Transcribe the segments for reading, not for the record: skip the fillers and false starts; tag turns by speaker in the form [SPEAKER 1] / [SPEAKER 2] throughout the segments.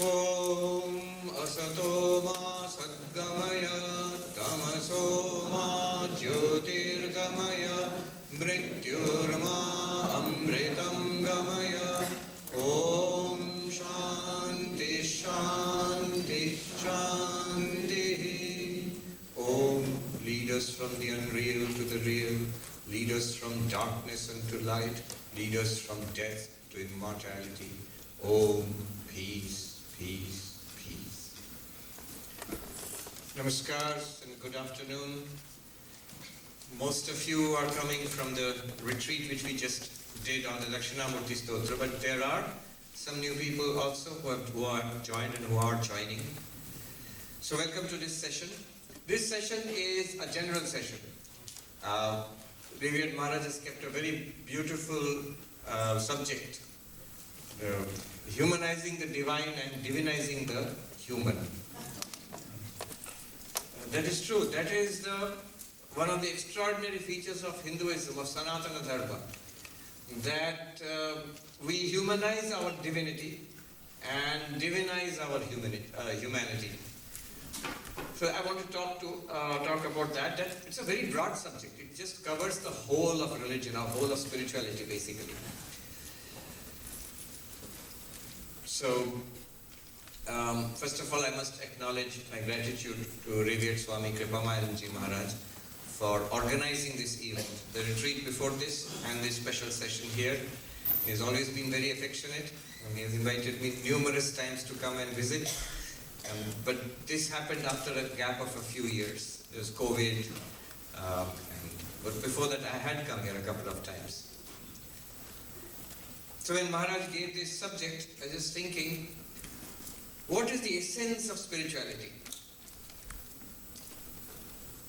[SPEAKER 1] Om Asato Ma Sadgamaya Tamaso Ma Jyotirgamaya Mrityurma Amritam Gamaya. Om Shanti Shanti Shanti. Om, lead us from the unreal to the real, lead us from darkness unto light, lead us from death to immortality. Om, peace, peace, peace. Namaskar and good afternoon. Most of you are coming from the retreat which we just did on the Lakshanamurti Stotra, but there are some new people also who have joined and who are joining. So welcome to this session. This session is a general session. Revered Maharaj has kept a very beautiful subject, humanizing the divine and divinizing the human. That is true. That is one of the extraordinary features of Hinduism, of Sanatana Dharma, that we humanize our divinity and divinize our humanity. So I want to talk about that. It's a very broad subject. It just covers the whole of religion, or whole of spirituality, basically. So, first of all, I must acknowledge my gratitude to Revered Swami Kripamayanji Maharaj for organizing this event. The retreat before this and this special session here. He has always been very affectionate, and he has invited me numerous times to come and visit. But this happened after a gap of a few years. There was COVID, but before that I had come here a couple of times. So when Maharaj gave this subject, I was just thinking, what is the essence of spirituality?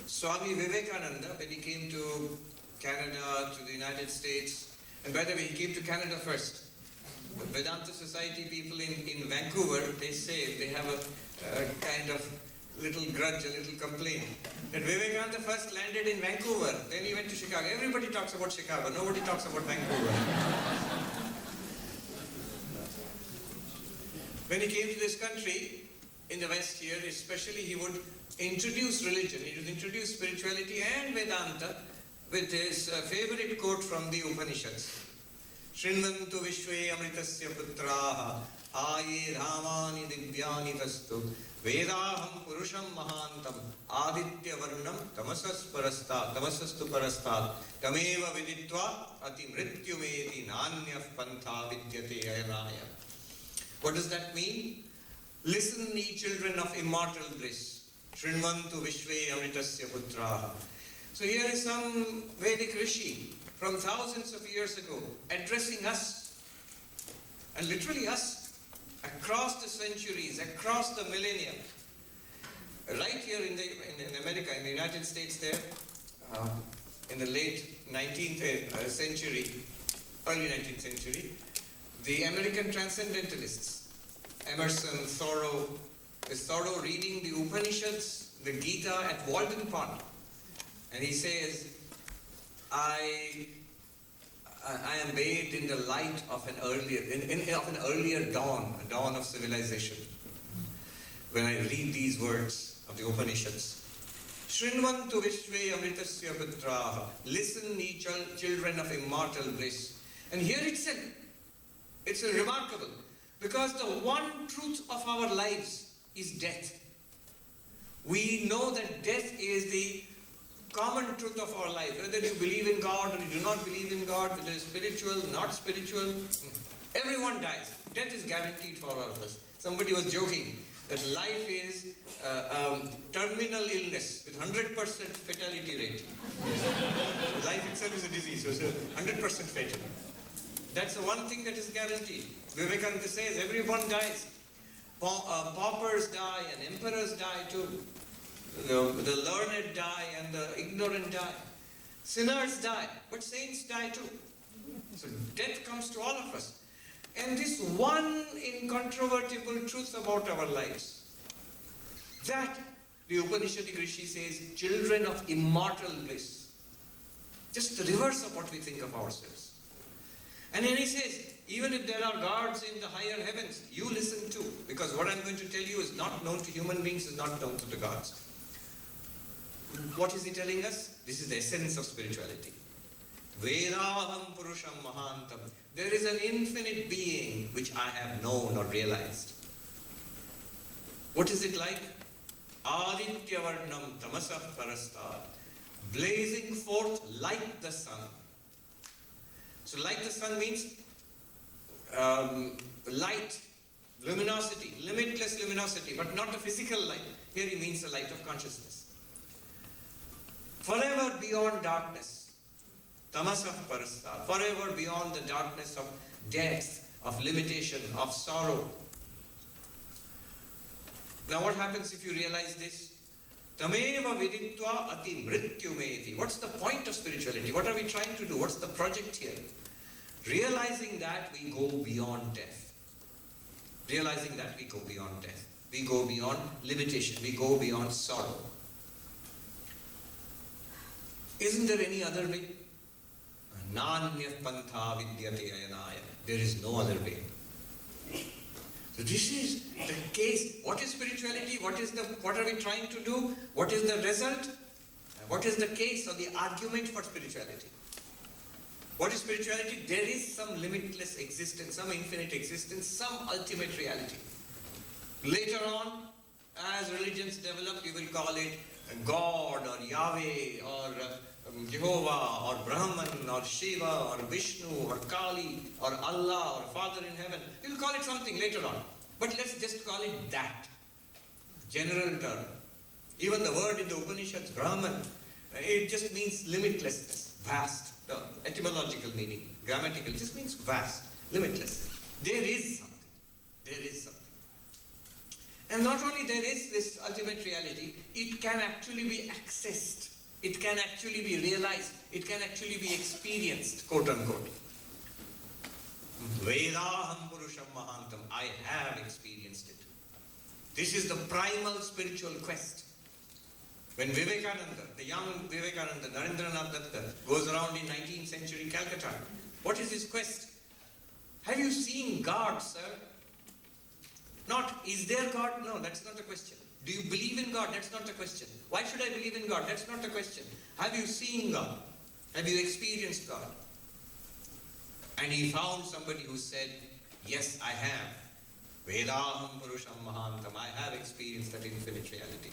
[SPEAKER 1] Swami Vivekananda, when he came to Canada, to the United States, and by the way, he came to Canada first. The Vedanta Society people in Vancouver, they say they have a kind of little grudge, a little complaint, that Vivekananda first landed in Vancouver, then he went to Chicago. Everybody talks about Chicago, nobody talks about Vancouver. When he came to this country, in the West here especially, he would introduce religion, he would introduce spirituality and Vedanta with his favorite quote from the Upanishads. Shrinvantu Vishve Amritasya Putraha Aye Ramani Divyani Tastu Vedaham Purusham Mahantam Aditya Varnam Tamasastu Parastat Tameva Viditva Ati Mrityumeti Nanyaf Pantha Vidyate Ayanaya. What does that mean? Listen, ye children of immortal bliss. Shrinvantu Vishve Amritasya Putraha. So here is some Vedic rishi from thousands of years ago, addressing us, and literally us, across the centuries, across the millennia. Right here in America, in the United States there, in the late 19th century, early 19th century, the American transcendentalists, Emerson, Thoreau reading the Upanishads, the Gita at Walden Pond, and he says, I am bathed in the light of an earlier dawn, a dawn of civilization. When I read these words of the Upanishads, Shrinvantu Vishve Amritasya Putraha, listen ye children of immortal bliss. And here itself, it's remarkable, because the one truth of our lives is death. We know that death is the common truth of our life. Whether you believe in God or you do not believe in God, whether it's spiritual, not spiritual, everyone dies. Death is guaranteed for all of us. Somebody was joking that life is terminal illness with 100% fatality rate. Life itself is a disease, so it's 100% fatal. That's the one thing that is guaranteed. Vivekananda says everyone dies. Paupers die and emperors die too. The learned die and the ignorant die. Sinners die, but saints die too. So death comes to all of us. And this one incontrovertible truth about our lives, that the Upanishadic Rishi says, children of immortal bliss. Just the reverse of what we think of ourselves. And then he says, even if there are gods in the higher heavens, you listen too, because because what I'm going to tell you is not known to human beings, is not known to the gods. What is he telling us? This is the essence of spirituality. Vedaham Purusham Mahantam. There is an infinite being which I have known or realized. What is it like? Aditya Varnam Tamasah Parastad. Blazing forth like the sun. So like the sun means light, luminosity, limitless luminosity, but not a physical light. Here he means the light of consciousness. Forever beyond darkness, tamasah parastad, forever beyond the darkness of death, of limitation, of sorrow. Now what happens if you realize this? Tameva viditva ati mrityumeti. What's the point of spirituality? What are we trying to do? What's the project here? Realizing that we go beyond death. Realizing that we go beyond death. We go beyond limitation. We go beyond sorrow. Isn't there any other way? Nanyah pantha vidyate ayanaya. There is no other way. So this is the case. What is spirituality? What are we trying to do? What is the result? What is the case or the argument for spirituality? What is spirituality? There is some limitless existence, some infinite existence, some ultimate reality. Later on, as religions develop, you will call it God or Yahweh or Jehovah or Brahman or Shiva or Vishnu or Kali or Allah or Father in heaven. You will call it something later on. But let's just call it that. General term. Even the word in the Upanishads, Brahman, it just means limitlessness, vast. The etymological meaning, grammatical, just means vast, limitless. There is something. There is something. And not only there is this ultimate reality, it can actually be accessed. It can actually be realized. It can actually be experienced, quote unquote. Vedaham Purusham Mahantam. I have experienced it. This is the primal spiritual quest. When Vivekananda, the young Vivekananda, Narendranath Datta, goes around in 19th century Calcutta, what is his quest? Have you seen God, sir? Not, is there God? No, that's not the question. Do you believe in God? That's not the question. Why should I believe in God? That's not the question. Have you seen God? Have you experienced God? And he found somebody who said, yes, I have. Vedaham Purusham Mahantam. I have experienced that infinite reality.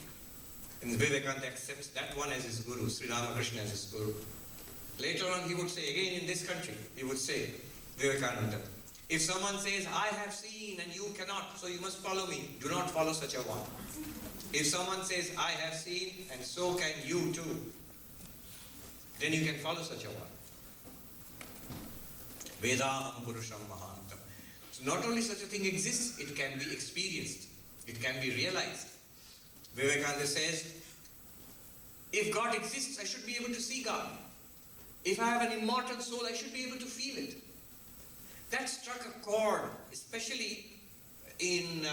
[SPEAKER 1] And Vivekananda accepts that one as his guru, Sri Ramakrishna as his guru. Later on he would say, again in this country, he would say, Vivekananda, if someone says, I have seen and you cannot, so you must follow me, do not follow such a one. If someone says, I have seen and so can you too, then you can follow such a one. Vedaham Purusham Mahantam. So not only such a thing exists, it can be experienced, it can be realized. Vivekananda says, if God exists, I should be able to see God. If I have an immortal soul, I should be able to feel it. That struck a chord, especially in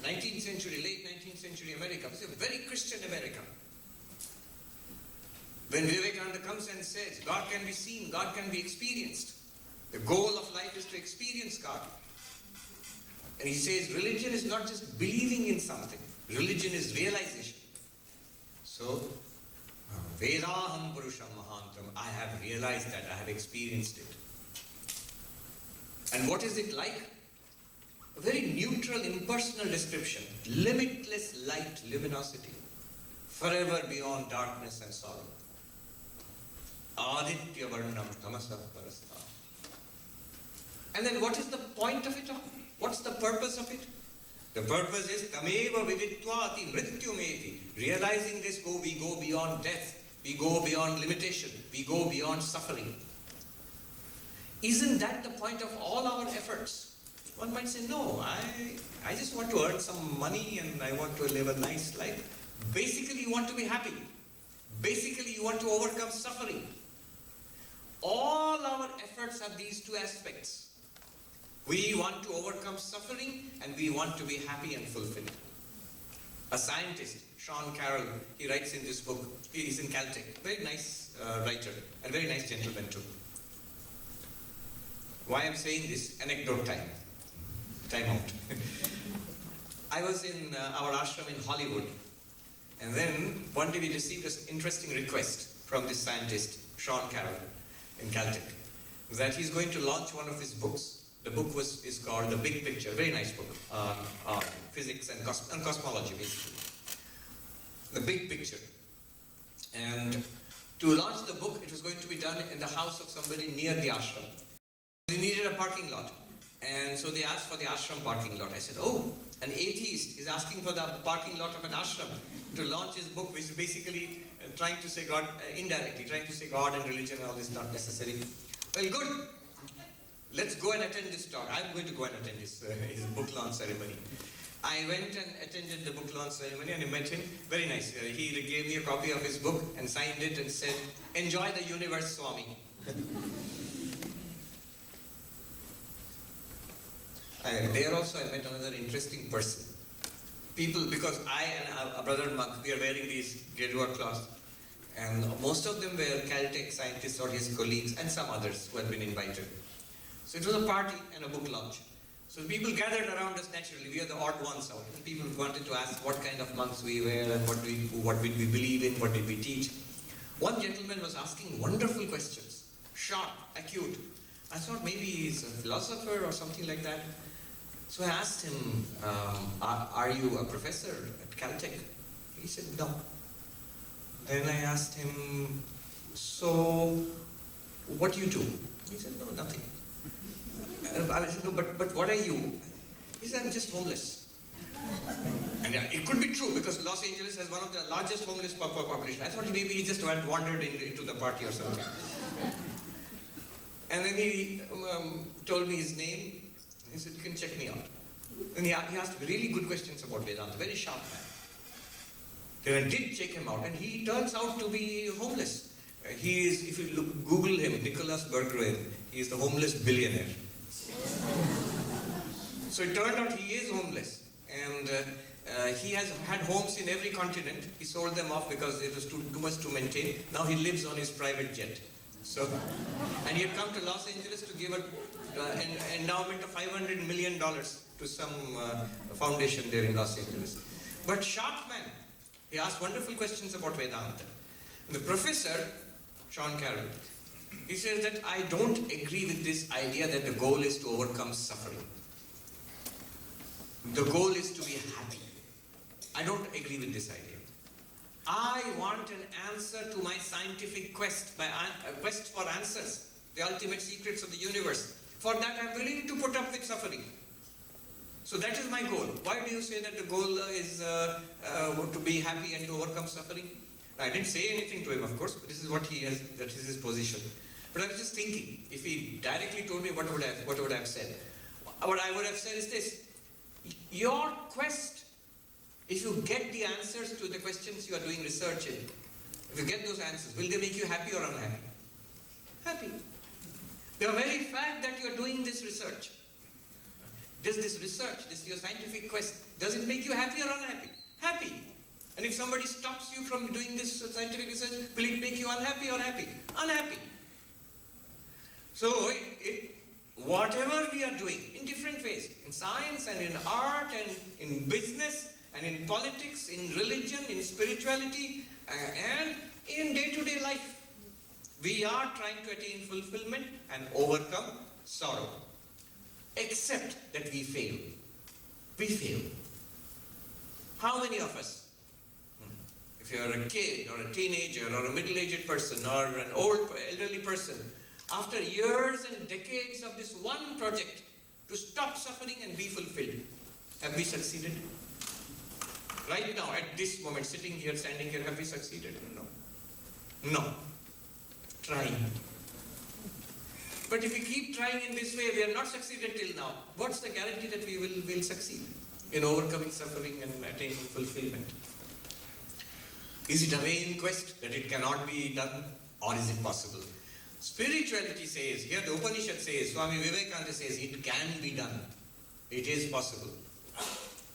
[SPEAKER 1] 19th century, late 19th century America. It's a very Christian America. When Vivekananda comes and says, God can be seen, God can be experienced. The goal of life is to experience God. And he says, religion is not just believing in something. Religion is realization. So, Vedaham Purusham Mahantam. I have realized that, I have experienced it. And what is it like? A very neutral, impersonal description. Limitless light, luminosity. Forever beyond darkness and sorrow. Aditya Varnam Tamasah Parastha. And then what is the point of it all? What's the purpose of it? The purpose is Tameva viditva ati mrityumeti. Realizing this, we go beyond death. We go beyond limitation. We go beyond suffering. Isn't that the point of all our efforts? One might say, no, I just want to earn some money and I want to live a nice life. Basically, you want to be happy. Basically, you want to overcome suffering. All our efforts have these two aspects. We want to overcome suffering and we want to be happy and fulfilled. A scientist, Sean Carroll, he writes in this book, he's in Caltech, very nice writer and very nice gentleman too. Why I'm saying this, anecdote time out. I was in our ashram in Hollywood, and then one day we received an interesting request from this scientist, Sean Carroll, in Caltech, that he's going to launch one of his books. The book is called The Big Picture, very nice book, on physics and cosmology, basically. The Big Picture. And to launch the book, it was going to be done in the house of somebody near the ashram. They needed a parking lot. And so they asked for the ashram parking lot. I said, oh, an atheist is asking for the parking lot of an ashram to launch his book, which is basically trying to say God, indirectly, trying to say God and religion and all this not necessary. Well, good. Let's go and attend this talk. I'm going to go and attend his book launch ceremony. I went and attended the book launch ceremony and I met him. Very nice. He gave me a copy of his book and signed it and said, enjoy the universe, Swami. There also I met another interesting person. People, because I and a brother monk, we are wearing these Gedua cloths, and most of them were Caltech scientists or his colleagues and some others who had been invited. So it was a party and a book launch. So people gathered around us naturally. We are the odd ones out. And people wanted to ask what kind of monks we were and what did we believe in, what did we teach. One gentleman was asking wonderful questions, sharp, acute. I thought maybe he's a philosopher or something like that. So I asked him, are you a professor at Caltech? He said, no. Then I asked him, so what do you do? He said, no, nothing. I said, no, but what are you? He said, I'm just homeless. And it could be true because Los Angeles has one of the largest homeless population. I thought maybe he just wandered into the party or something. And then he told me his name. He said, you can check me out. And he asked really good questions about Vedanta, very sharp man. Then I did check him out, and he turns out to be homeless. He is, if you Google him, Nicholas Berggren, he is the homeless billionaire. So it turned out he is homeless. And he has had homes in every continent. He sold them off because it was too much to maintain. Now he lives on his private jet. So, and he had come to Los Angeles to give an endowment of $500 million to some foundation there in Los Angeles. But sharp man, he asked wonderful questions about Vedanta. And the professor, Sean Carroll, he says that I don't agree with this idea that the goal is to overcome suffering. The goal is to be happy. I don't agree with this idea. I want an answer to my scientific quest, my quest for answers, the ultimate secrets of the universe. For that, I'm willing to put up with suffering. So that is my goal. Why do you say that the goal is to be happy and to overcome suffering? I didn't say anything to him, of course, but this is what he has, that is his position. But I was just thinking, if he directly told me, what would I have said? What I would have said is this: your quest, if you get the answers to the questions you are doing research in, if you get those answers, will they make you happy or unhappy? Happy. The very fact that you are doing this research, this research, your scientific quest, does it make you happy or unhappy? Happy. And if somebody stops you from doing this scientific research, will it make you unhappy or happy? Unhappy. So, whatever we are doing in different ways, in science and in art and in business and in politics, in religion, in spirituality, and in day-to-day life, we are trying to attain fulfillment and overcome sorrow. Except that we fail. We fail. How many of us? If you are a kid or a teenager or a middle-aged person or an old elderly person, after years and decades of this one project to stop suffering and be fulfilled, have we succeeded? Right now, at this moment, sitting here, standing here, have we succeeded? No. No. Trying. But if we keep trying in this way, we have not succeeded till now. What's the guarantee that we will succeed in overcoming suffering and attaining fulfillment? Is it a vain quest that it cannot be done, or is it possible? Spirituality says, here the Upanishad says, Swami Vivekananda says, it can be done. It is possible.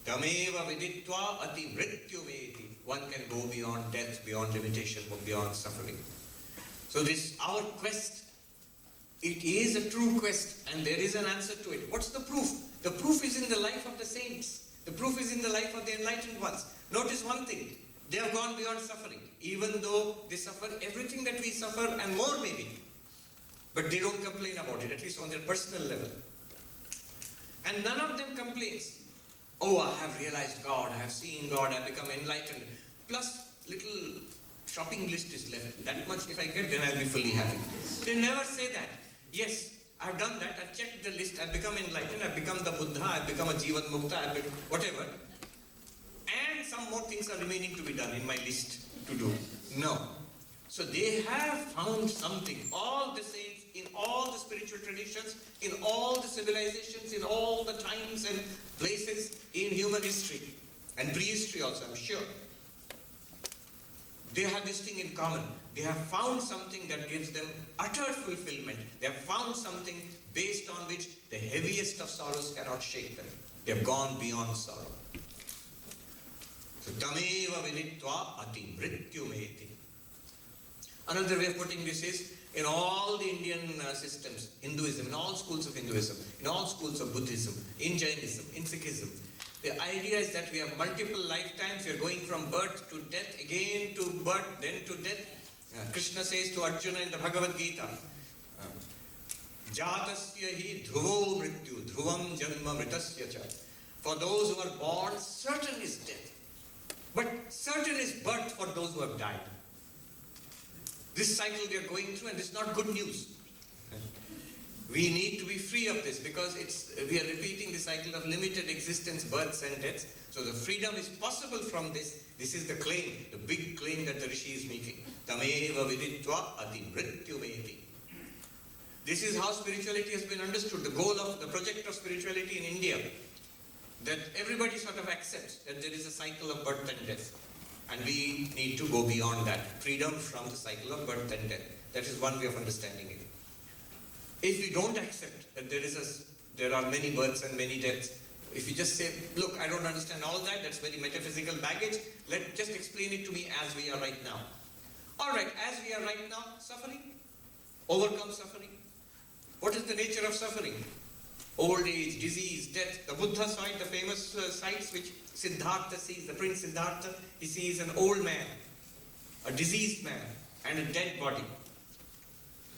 [SPEAKER 1] Tameva viditva ati mrityu veti. One can go beyond death, beyond limitation, beyond suffering. So this, our quest, it is a true quest, and there is an answer to it. What's the proof? The proof is in the life of the saints. The proof is in the life of the enlightened ones. Notice one thing, they have gone beyond suffering, even though they suffer everything that we suffer and more maybe. But they don't complain about it, at least on their personal level. And none of them complains, oh, I have realized God, I have seen God, I have become enlightened. Plus, little shopping list is left. That much if I get, then I'll be fully happy. They never say that. Yes, I've done that, I've checked the list, I've become enlightened, I've become the Buddha, I've become a Jivan Mukta, I've become whatever. And some more things are remaining to be done in my list to do. No. So they have found something. All the saints, in all the spiritual traditions, in all the civilizations, in all the times and places in human history, and prehistory also, I'm sure, they have this thing in common. They have found something that gives them utter fulfillment. They have found something based on which the heaviest of sorrows cannot shake them. They have gone beyond sorrow. So, tameva viditva ati mrityumeti. Another way of putting this is, in all the Indian systems, Hinduism, in all schools of Hinduism, in all schools of Buddhism, in Jainism, in Sikhism, the idea is that we have multiple lifetimes, we are going from birth to death, again to birth, then to death. Krishna says to Arjuna in the Bhagavad Gita, Jatasya hi dhruvo mrityu, dhruvam janma mritasya cha. For those who are born, certain is death. But certain is birth for those who have died. This cycle we are going through, and this is not good news. We need to be free of this, because we are repeating the cycle of limited existence, births and deaths. So the freedom is possible from this. This is the claim, the big claim that the Rishi is making. Tameva viditva ati mrityumeti. This is how spirituality has been understood. The goal of the project of spirituality in India, that everybody sort of accepts that there is a cycle of birth and death. And we need to go beyond that. Freedom from the cycle of birth and death. That is one way of understanding it. If we don't accept that there are many births and many deaths, if you just say, look, I don't understand all that, that's very metaphysical baggage, just explain it to me as we are right now. Alright, as we are right now, suffering, overcome suffering. What is the nature of suffering? Old age, disease, death. The Buddha saw it, the famous sights which Siddhartha sees, the Prince Siddhartha, he sees an old man, a diseased man, and a dead body.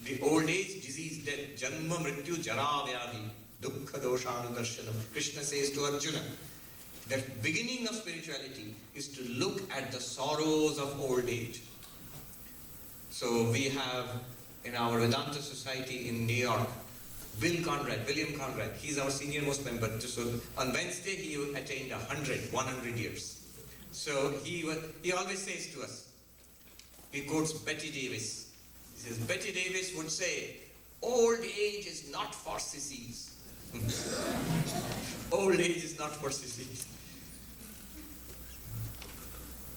[SPEAKER 1] The old age, disease, death, janma mrityu jara vyadhi, dukkha doshanudarshanam. Krishna says to Arjuna, the beginning of spirituality is to look at the sorrows of old age. So we have in our Vedanta Society in New York, William Conrad, he's our senior most member. So on Wednesday he attained 100 years. So he always says to us, he quotes Betty Davis. He says, Betty Davis would say, old age is not for sissies. Old age is not for sissies.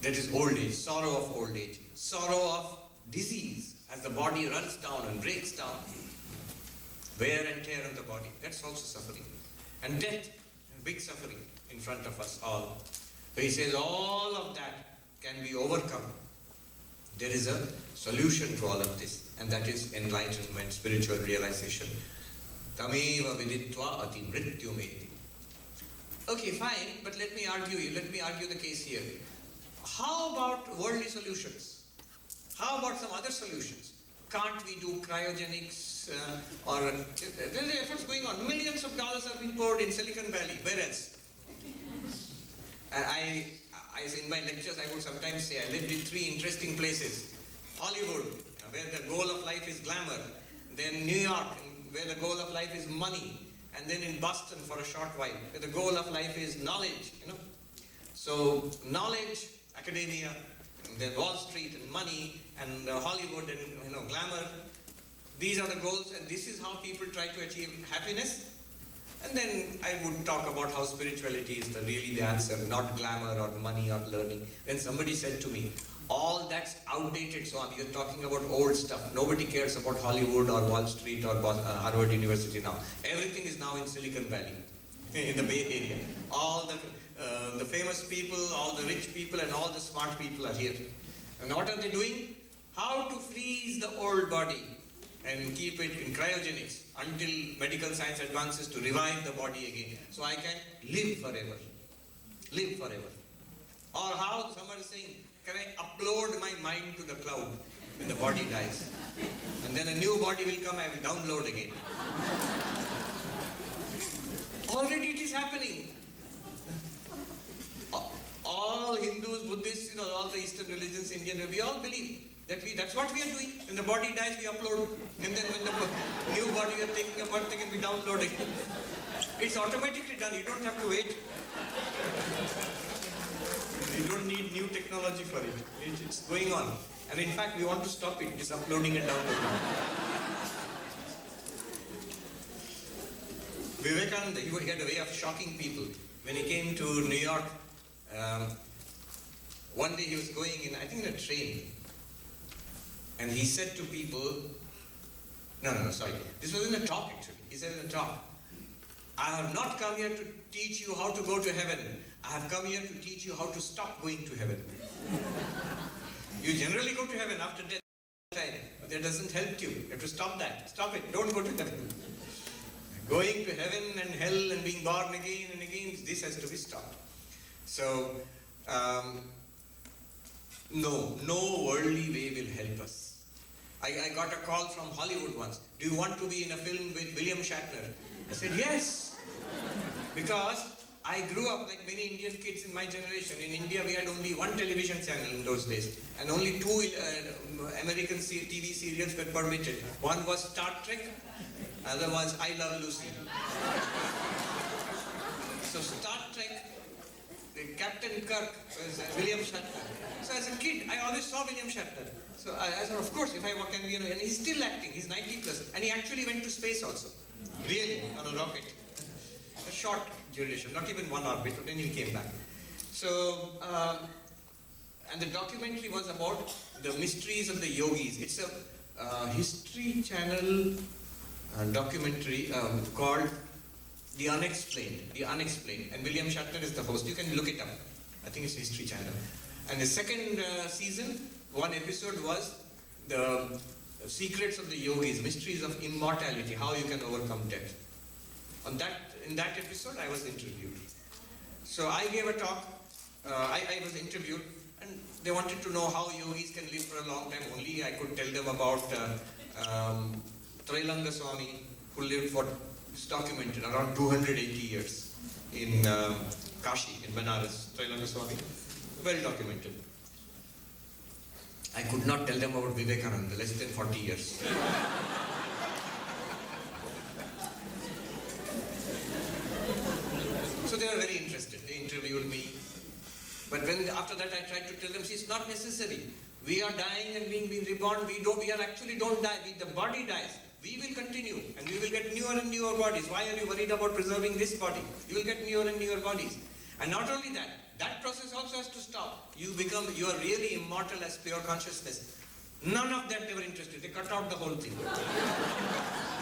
[SPEAKER 1] That is old age, sorrow of old age, sorrow of disease as the body runs down and breaks down. Wear and tear on the body, that's also suffering. And death, big suffering in front of us all. So he says all of that can be overcome. There is a solution to all of this, and that is enlightenment, spiritual realization. Tameva viditva ati mrityumeti. Okay, fine, but let me argue the case here. How about worldly solutions? How about some other solutions? Can't we do cryogenics or there are efforts going on. Millions of dollars have been poured in Silicon Valley. Where else? In my lectures, I would sometimes say I lived in 3 interesting places. Hollywood, where the goal of life is glamour. Then New York, where the goal of life is money. And then in Boston for a short while, where the goal of life is knowledge. So knowledge, academia, and then Wall Street and money and Hollywood and glamour. These are the goals, and this is how people try to achieve happiness. And then I would talk about how spirituality is really the answer, not glamour or money or learning. Then somebody said to me, all that's outdated, Swami. You're talking about old stuff. Nobody cares about Hollywood or Wall Street or Harvard University now. Everything is now in Silicon Valley, in the Bay Area. All the famous people, all the rich people, and all the smart people are here. And what are they doing? How to freeze the old body and keep it in cryogenics until medical science advances to revive the body again, so I can live forever. live forever. Or how someone is saying, can I upload my mind to the cloud when the body dies? And then a new body will come, I will download again. Already it is happening. All Hindus, Buddhists, all the Eastern religions, Indian, we all believe that's what we are doing. When the body dies, we upload. And then when the new body we are taking apart, they can be downloading. It's automatically done. You don't have to wait. You don't need new technology for it. It's going on. And in fact, we want to stop it. It's uploading and downloading. Vivekananda, he had a way of shocking people. When he came to New York, one day he was going in, I think in a train, and he said to people, sorry, this was in a talk actually. He said in a talk, I have not come here to teach you how to go to heaven. I have come here to teach you how to stop going to heaven. You generally go to heaven after death, but that doesn't help you. You have to stop that. Stop it. Don't go to heaven. Going to heaven and hell and being born again and again, this has to be stopped. So, no worldly way will help us. I got a call from Hollywood once. Do you want to be in a film with William Shatner? I said, yes. Because I grew up like many Indian kids in my generation. In India, we had only one television channel in those days. And only two American TV serials were permitted. One was Star Trek, other was I Love Lucy. So Star Trek, Captain Kirk was William Shatner. So as a kid, I always saw William Shatner. So I thought, of course, if I can be, and he's still acting, he's 90 plus. And he actually went to space also. Really, on a rocket. A short duration, not even one orbit, but then he came back. So, and the documentary was about the mysteries of the yogis. It's a History Channel documentary called The Unexplained. And William Shatner is the host. You can look it up. I think it's History Channel. And the second season, one episode was the secrets of the yogis, mysteries of immortality, how you can overcome death. In that episode, I was interviewed. So I gave a talk. I was interviewed, and they wanted to know how yogis can live for a long time. Only I could tell them about Trailanga Swami, who lived for, it's documented, around 280 years in Kashi, in Banaras. Trailanga Swami, well documented. I could not tell them about Vivekananda, less than 40 years. So they were very interested. They interviewed me. But when after that I tried to tell them, see, it's not necessary. We are dying and being reborn. We actually don't die. The body dies. We will continue, and we will get newer and newer bodies. Why are you worried about preserving this body? You will get newer and newer bodies. And not only that, that process also has to stop. You are really immortal as pure consciousness. None of that they were interested. They cut out the whole thing.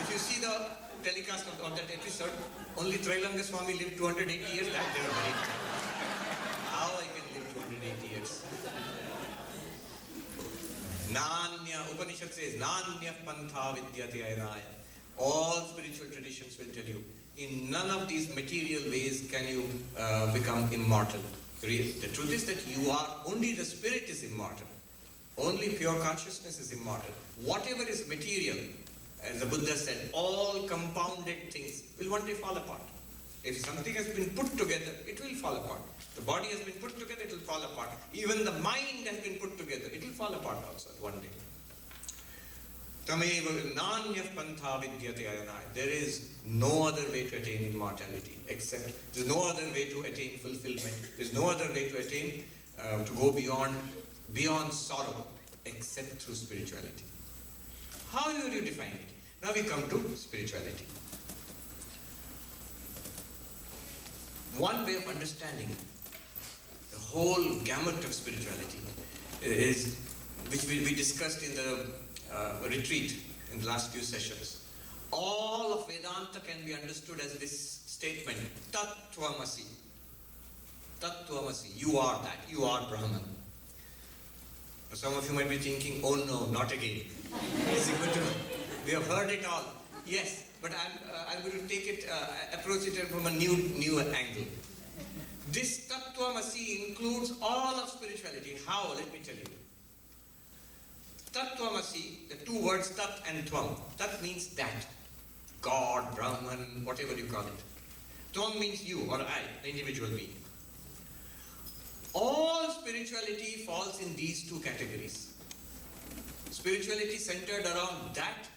[SPEAKER 1] If you see the telecast of that episode, only Trailanga Swami lived 280 years. That they were very interested. How I can live 280 years? Nanya, Upanishad says, Nanya pantha vidyate ainaya. All spiritual traditions will tell you, in none of these material ways can you become immortal. The truth is that only the spirit is immortal. Only pure consciousness is immortal. Whatever is material, as the Buddha said, all compounded things will one day fall apart. If something has been put together, it will fall apart. The body has been put together, it will fall apart. Even the mind has been put together, it will fall apart also one day. There is no other way to attain immortality except, there's no other way to attain fulfillment. There's no other way to attain, to go beyond sorrow except through spirituality. How will you define it? Now we come to spirituality. One way of understanding the whole gamut of spirituality is, which we discussed in the retreat in the last few sessions. All of Vedanta can be understood as this statement, Tat Tvamasi. Tat Tvamasi. You are that. You are Brahman. Some of you might be thinking, oh no, not again. We have heard it all. Yes, but I'm going to take it, approach it from a new angle. This Tattva Tattvamasi includes all of spirituality. How? Let me tell you. Tattvamasi, the two words Tat and Tvam. Tat means that. God, Brahman, whatever you call it. Tvam means you or I, the individual being. All spirituality falls in these two categories. Spirituality centered around that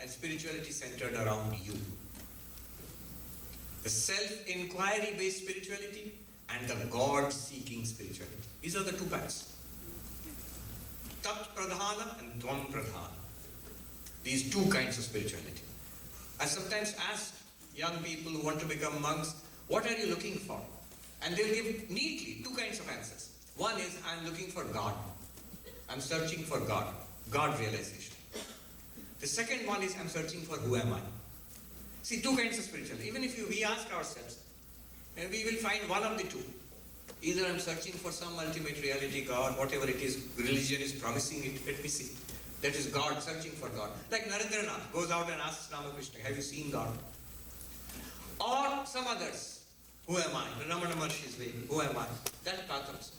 [SPEAKER 1] and spirituality centered around you. The self-inquiry based spirituality and the God-seeking spirituality. These are the two paths. Tat Pradhana and Tvam Pradhana. These two kinds of spirituality. I sometimes ask young people who want to become monks, what are you looking for? And they'll give neatly two kinds of answers. One is, I'm looking for God. I'm searching for God. God realization. The second one is, I'm searching for who am I? See, two kinds of spirituality. Even if we ask ourselves, we will find one of the two. Either I'm searching for some ultimate reality, God, whatever it is, religion is promising it, let me see. That is God, searching for God. Like Narendranath goes out and asks Ramakrishna, have you seen God? Or some others, who am I? Ramana Maharshi's way, who am I? That path also.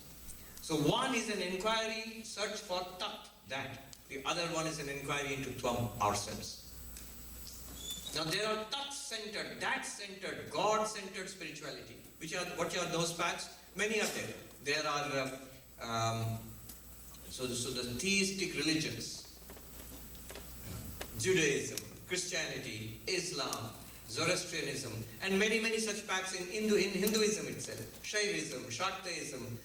[SPEAKER 1] So one is an inquiry, search for Tat, that. The other one is an inquiry into Tvam, ourselves. Now there are Tat-centered, that-centered, God-centered spirituality. What are those paths? Many are there. There are, so the theistic religions, Judaism, Christianity, Islam, Zoroastrianism, and many such paths in Hinduism itself. Shaivism, Shaktaism,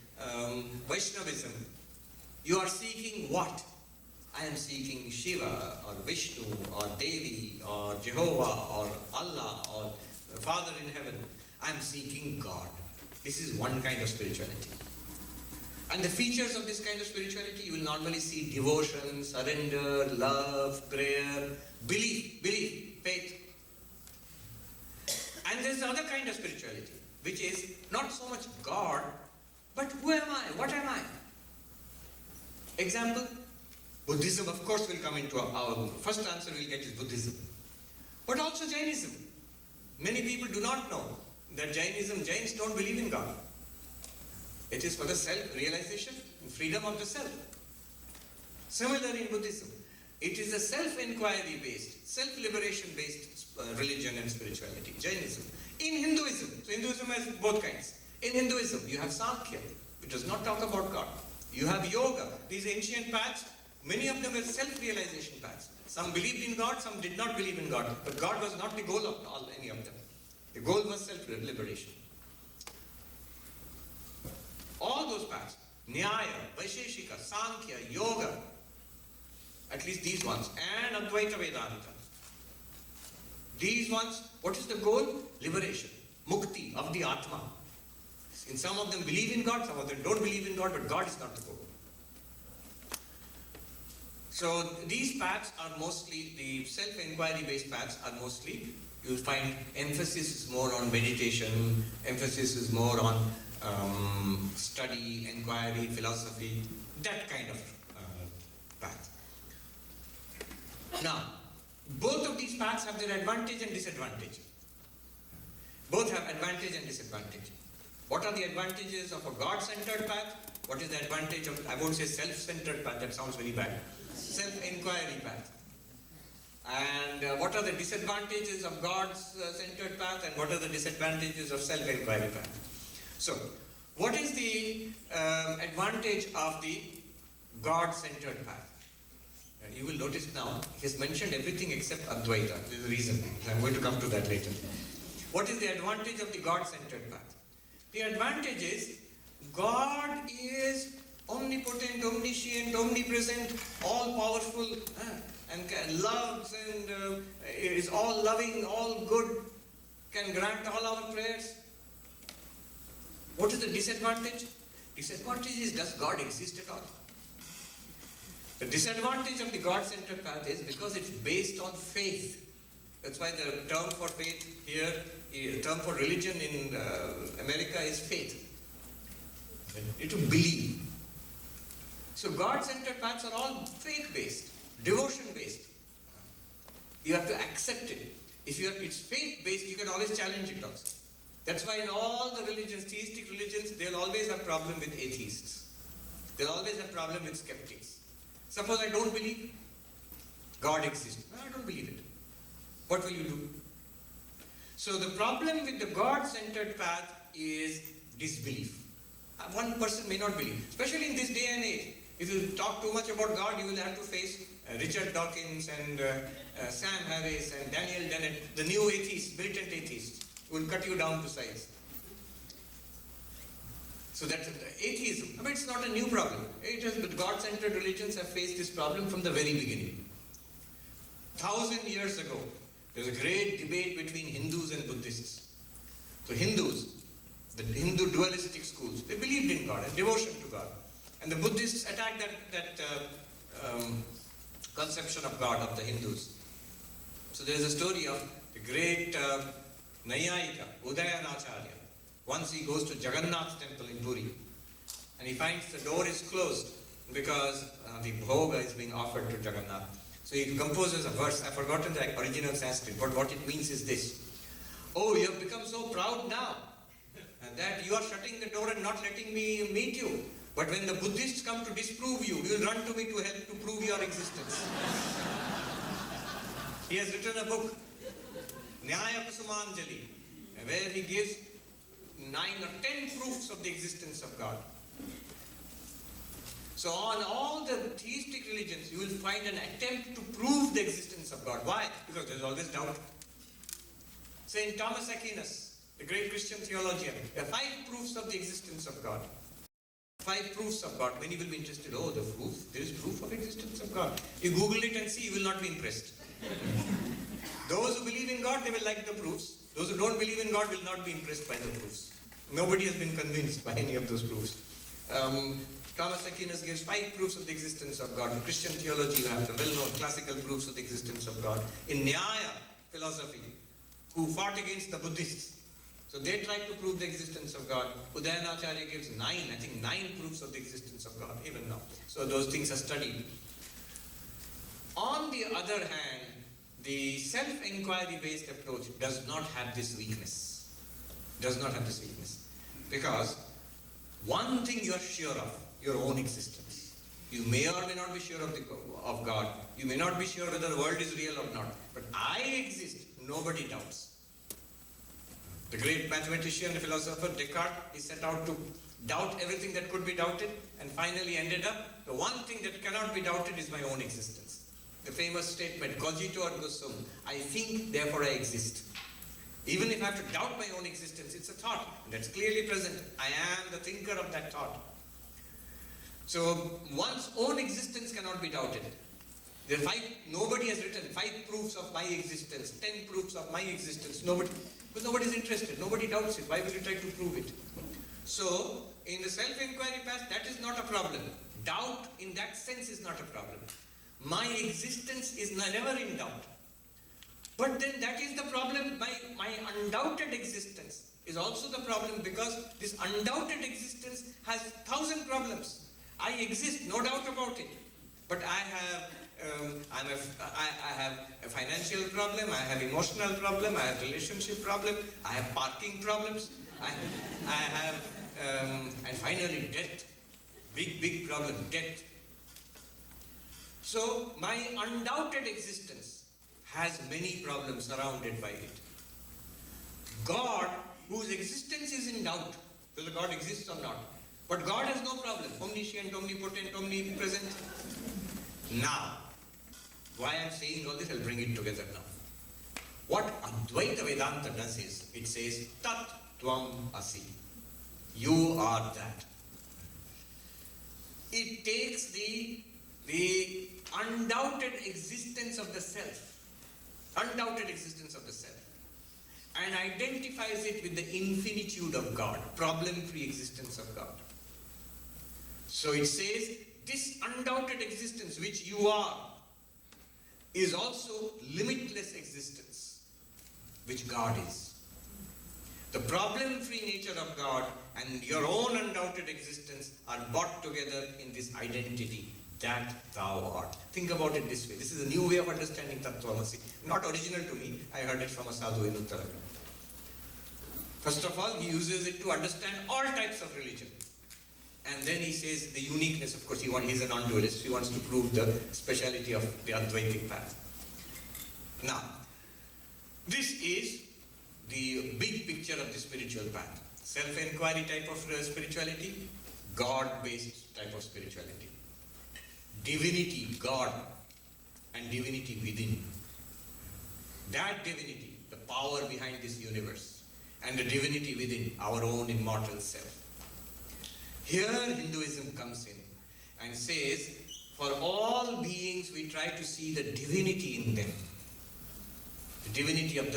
[SPEAKER 1] Vaishnavism. You are seeking what? I am seeking Shiva or Vishnu or Devi or Jehovah or Allah or Father in heaven. I am seeking God. This is one kind of spirituality. And the features of this kind of spirituality, you will normally see devotion, surrender, love, prayer, belief, faith. And there's the other kind of spirituality, which is not so much God, but who am I? What am I? Example, Buddhism, of course, will come into our first answer we'll get is Buddhism. But also Jainism. Many people do not know that Jains don't believe in God. It is for the self-realization and freedom of the self. Similar in Buddhism. It is a self-inquiry based, self-liberation based religion and spirituality, Jainism. In Hinduism, so Hinduism has both kinds. In Hinduism, you have Sankhya, which does not talk about God. You have yoga, these ancient paths, many of them are self-realization paths. Some believed in God, some did not believe in God, but God was not the goal of any of them. The goal was self-liberation. All those paths, Nyaya, Vaisheshika, Sankhya, Yoga, at least these ones, and Advaita Vedanta. These ones, what is the goal? Liberation, mukti of the Atma. In some of them believe in God, some of them don't believe in God, but God is not the goal. So these paths are mostly, the self-inquiry based paths are mostly, you'll find emphasis is more on meditation, emphasis is more on study, inquiry, philosophy, that kind of path. Now, both of these paths have their advantage and disadvantage. Both have advantage and disadvantage. What are the advantages of a God-centered path? What is the advantage of, I won't say self-centered path, that sounds very bad. Self-inquiry path. And what are the disadvantages of God's centered path and what are the disadvantages of self-inquiry path? So, what is the advantage of the God-centered path? You will notice now, he has mentioned everything except Advaita. There is a reason. I'm going to come to that later. What is the advantage of the God-centered path? The advantage is, God is omnipotent, omniscient, omnipresent, all-powerful, and loves and is all loving, all good, can grant all our prayers. What is the disadvantage? Disadvantage is, does God exist at all? The disadvantage of the God-centered path is because it's based on faith. That's why the term for faith here, the term for religion in America is faith. You to believe. So God-centered paths are all faith-based, devotion-based. You have to accept it. If it's faith-based, you can always challenge it also. That's why in all the religions, theistic religions, they'll always have problem with atheists. They'll always have problem with skeptics. Suppose I don't believe God exists. I don't believe it. What will you do? So the problem with the God-centered path is disbelief. One person may not believe, especially in this day and age. If you talk too much about God, you will have to face Richard Dawkins and Sam Harris and Daniel Dennett, the new atheists, militant atheists, who will cut you down to size. So that's atheism. I mean, it's not a new problem. But God-centered religions have faced this problem from the very beginning. 1,000 years ago, there was a great debate between Hindus and Buddhists. So Hindus, the Hindu dualistic schools, they believed in God and devotion to God. And the Buddhists attacked that conception of God of the Hindus. So there is a story of the great Nayayika, Udayanacharya. Once he goes to Jagannath temple in Puri, and he finds the door is closed because the bhoga is being offered to Jagannath. So he composes a verse. I've forgotten the original Sanskrit, but what it means is this. Oh, you have become so proud now that you are shutting the door and not letting me meet you. But when the Buddhists come to disprove you, you will run to me to help to prove your existence. He has written a book, Nyaya Kusumanjali, where he gives 9 or 10 proofs of the existence of God. So on all the theistic religions, you will find an attempt to prove the existence of God. Why? Because there is always doubt. Saint Thomas Aquinas, the great Christian theologian, there are 5 proofs of the existence of God. 5 proofs of God. Many will be interested. Oh, the proof. There is proof of existence of God. You Google it and see, you will not be impressed. Those who believe in God, they will like the proofs. Those who don't believe in God will not be impressed by the proofs. Nobody has been convinced by any of those proofs. Thomas Aquinas gives 5 proofs of the existence of God. In Christian theology, you have the well-known classical proofs of the existence of God. In Nyaya philosophy, who fought against the Buddhists, so they tried to prove the existence of God. Udayanacharya gives 9 proofs of the existence of God, even now. So those things are studied. On the other hand, the self-inquiry based approach does not have this weakness. Does not have this weakness. Because one thing you are sure of, your own existence. You may or may not be sure of God. You may not be sure whether the world is real or not. But I exist. Nobody doubts. The great mathematician and philosopher Descartes, he set out to doubt everything that could be doubted, and finally ended up, the one thing that cannot be doubted is my own existence. The famous statement, cogito ergo sum, I think, therefore I exist. Even if I have to doubt my own existence, it's a thought that's clearly present. I am the thinker of that thought. So one's own existence cannot be doubted. There are nobody has written 5 proofs of my existence, 10 proofs of my existence. Because nobody is interested. Nobody doubts it. Why will you try to prove it? So, in the self-inquiry path, that is not a problem. Doubt in that sense is not a problem. My existence is never in doubt. But then that is the problem. My undoubted existence is also the problem, because this undoubted existence has 1,000 problems. I exist, no doubt about it. But I have a financial problem, I have emotional problem, I have relationship problem, I have parking problems, I have, and finally death. Big problem, death. So my undoubted existence has many problems surrounded by it. God, whose existence is in doubt, whether God exists or not. But God has no problem, omniscient, omnipotent, omnipresent. Now, why I am saying all this, I'll bring it together now. What Advaita Vedanta does is, it says, Tat Tvam Asi. You are that. It takes the undoubted existence of the self, and identifies it with the infinitude of God, problem-free existence of God. So it says, this undoubted existence which you are is also limitless existence, which God is. The problem-free nature of God and your own undoubted existence are brought together in this identity, that thou art. Think about it this way. This is a new way of understanding Tattvamasi. Not original to me. I heard it from a sadhu in Uttarakhand. First of all, he uses it to understand all types of religion. And then he says the uniqueness, of course, he's a non-dualist, he wants to prove the speciality of the Advaitic path. Now, this is the big picture of the spiritual path. Self-inquiry type of spirituality, God-based type of spirituality. Divinity, God, and divinity within. That divinity, the power behind this universe, and the divinity within, our own immortal self. Here Hinduism comes in and says, for all beings we try to see the divinity in them. The divinity of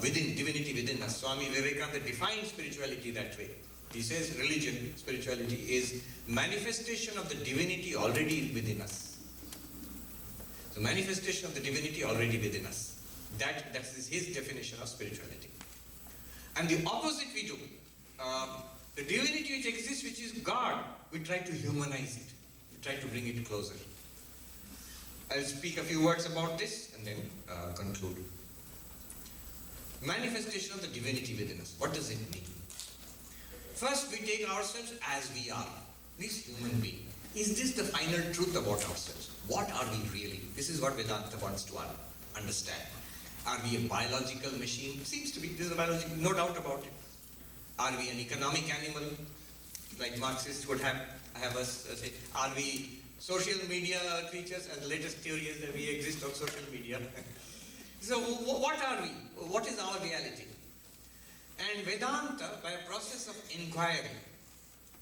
[SPEAKER 1] within, divinity within us. Swami Vivekananda defined spirituality that way. He says religion, spirituality, is manifestation of the divinity already within us. The manifestation of the divinity already within us. That is his definition of spirituality. And the opposite we do. The divinity which exists, which is God, we try to humanize it. We try to bring it closer. I'll speak a few words about this and then conclude. Manifestation of the divinity within us. What does it mean? First, we take ourselves as we are. This human being. Is this the final truth about ourselves? What are we really? This is what Vedanta wants to understand. Are we a biological machine? Seems to be. There's a biological, no doubt about it. Are we an economic animal, like Marxists would have us say? Are we social media creatures? And the latest theory is that we exist on social media. So what are we? What is our reality? And Vedanta, by a process of inquiry,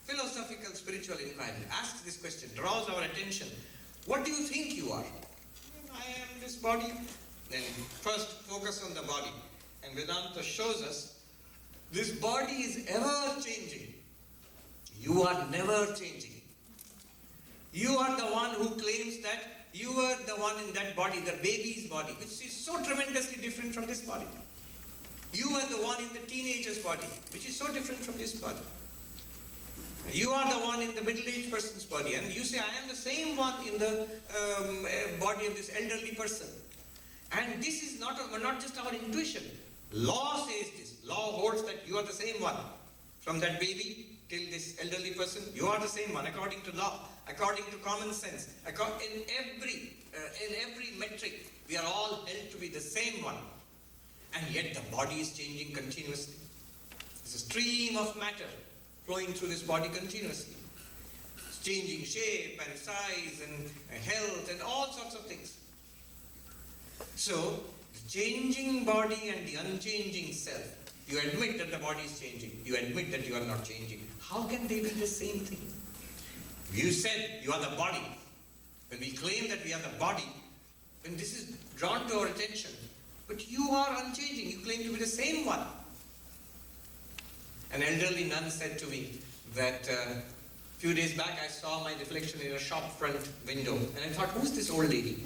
[SPEAKER 1] philosophical, spiritual inquiry, asks this question, draws our attention. What do you think you are? I am this body. Then first focus on the body. And Vedanta shows us this body is ever changing. You are never changing. You are the one who claims that you are the one in that body, the baby's body, which is so tremendously different from this body. You are the one in the teenager's body, which is so different from this body. You are the one in the middle-aged person's body, and you say, I am the same one in the body of this elderly person. And this is not just our intuition. Law says this. Law holds that you are the same one. From that baby till this elderly person, you are the same one according to law, according to common sense. In every metric, we are all held to be the same one. And yet the body is changing continuously. It's a stream of matter flowing through this body continuously. It's changing shape and size and health and all sorts of things. So, the changing body and the unchanging self, you admit that the body is changing. You admit that you are not changing. How can they be the same thing? You said you are the body. When we claim that we are the body, when this is drawn to our attention, but you are unchanging. You claim to be the same one. An elderly nun said to me that a few days back I saw my reflection in a shop front window, and I thought, who's this old lady?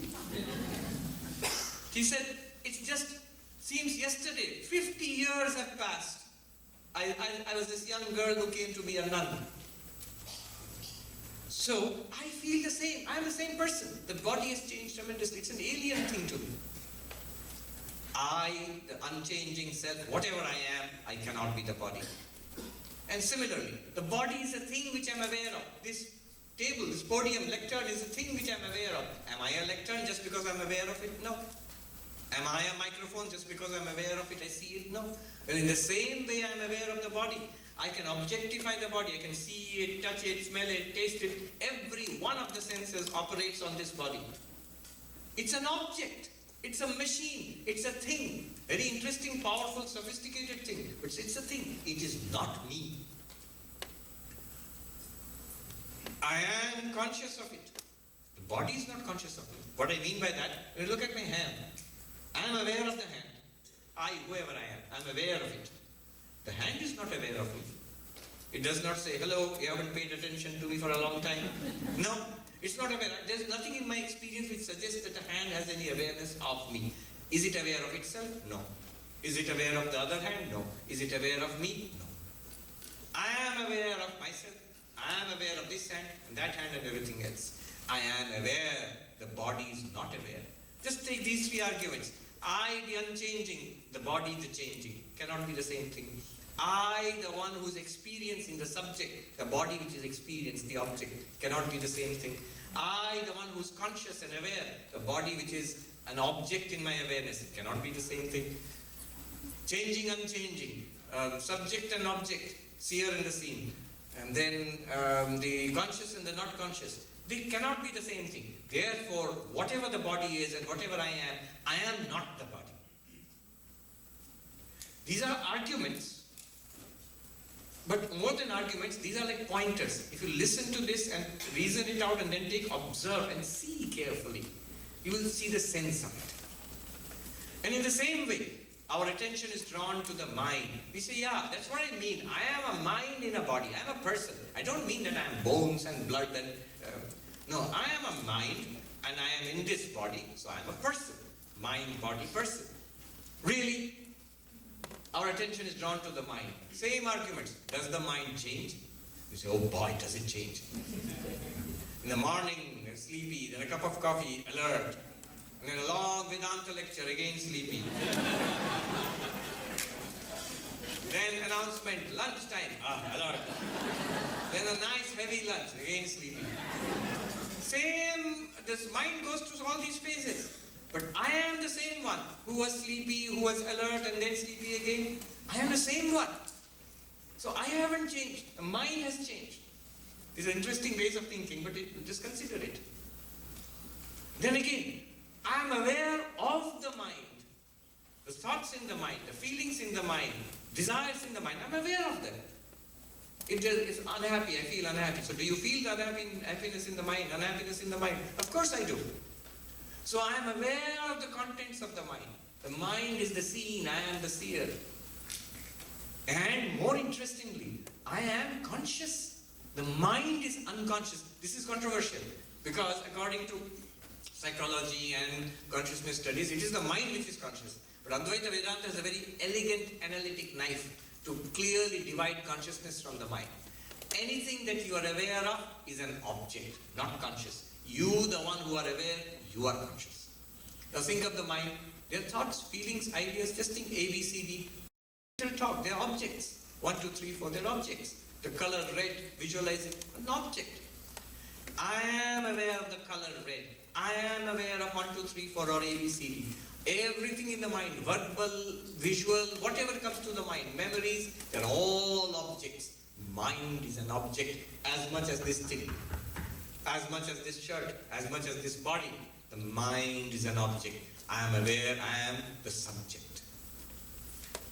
[SPEAKER 1] She said, it just seems yesterday, 50 years have passed. I was this young girl who came to be a nun. So, I feel the same. I'm the same person. The body has changed tremendously. It's an alien thing to me. I, the unchanging self, whatever I am, I cannot be the body. And similarly, the body is a thing which I'm aware of. This table, this podium, lectern is a thing which I'm aware of. Am I a lectern just because I'm aware of it? No. Am I a microphone just because I'm aware of it? I see it? No. Well, in the same way I'm aware of the body. I can objectify the body. I can see it, touch it, smell it, taste it. Every one of the senses operates on this body. It's an object. It's a machine. It's a thing. Very interesting, powerful, sophisticated thing. But it's a thing. It is not me. I am conscious of it. The body is not conscious of it. What I mean by that, when you look at my hand, I am aware of the hand. I, whoever I am, I'm aware of it. The hand is not aware of me. It does not say, hello, you haven't paid attention to me for a long time. No. It's not aware. There's nothing in my experience which suggests that the hand has any awareness of me. Is it aware of itself? No. Is it aware of the other hand? No. Is it aware of me? No. I am aware of myself. I am aware of this hand and that hand and everything else. I am aware. The body is not aware. Just take these three arguments. I, the unchanging, the body, the changing. cannot be the same thing. I, the one who is experiencing the subject, the body which is experienced, the object, cannot be the same thing. I, the one who is conscious and aware, the body which is an object in my awareness, it cannot be the same thing. Changing, unchanging, subject and object, seer and the seen, and then the conscious and the not conscious, they cannot be the same thing. Therefore, whatever the body is and whatever I am not the body. These are arguments, but more than arguments, these are like pointers. If you listen to this and reason it out and then observe and see carefully, you will see the sense of it. And in the same way, our attention is drawn to the mind. We say, yeah, that's what I mean. I am a mind in a body. I am a person. I don't mean that I am bones and blood and... no, I am a mind and I am in this body, so I am a person. Mind, body, person. Really, our attention is drawn to the mind. Same arguments. Does the mind change? You say, oh boy, does it change? In the morning, sleepy, then a cup of coffee, alert. And then a long Vedanta lecture, again sleepy. Then announcement, lunchtime, alert. Then a nice heavy lunch, again sleepy. Same, this mind goes through all these phases. But I am the same one who was sleepy, who was alert, and then sleepy again. I am the same one. So I haven't changed. The mind has changed. These are interesting ways of thinking, but just consider it. Then again, I am aware of the mind. The thoughts in the mind, the feelings in the mind, desires in the mind. I'm aware of them. It is unhappy, I feel unhappy. So do you feel the happiness in the mind, unhappiness in the mind? Of course I do. So I am aware of the contents of the mind. The mind is the seen, I am the seer. And more interestingly, I am conscious. The mind is unconscious. This is controversial because according to psychology and consciousness studies, it is the mind which is conscious. But Advaita Vedanta is a very elegant analytic knife to clearly divide consciousness from the mind. Anything that you are aware of is an object, not conscious. You, the one who are aware, you are conscious. Now think of the mind, their thoughts, feelings, ideas, just think A, B, C, D. They're talk, they're objects. 1, 2, 3, 4, they're objects. The color red, visualize it, an object. I am aware of the color red. I am aware of 1, 2, 3, 4 or A, B, C, D. Everything in the mind, verbal, visual, whatever comes to the mind, memories, they're all objects. Mind is an object as much as this thing, as much as this shirt, as much as this body. The mind is an object. I am aware, I am the subject.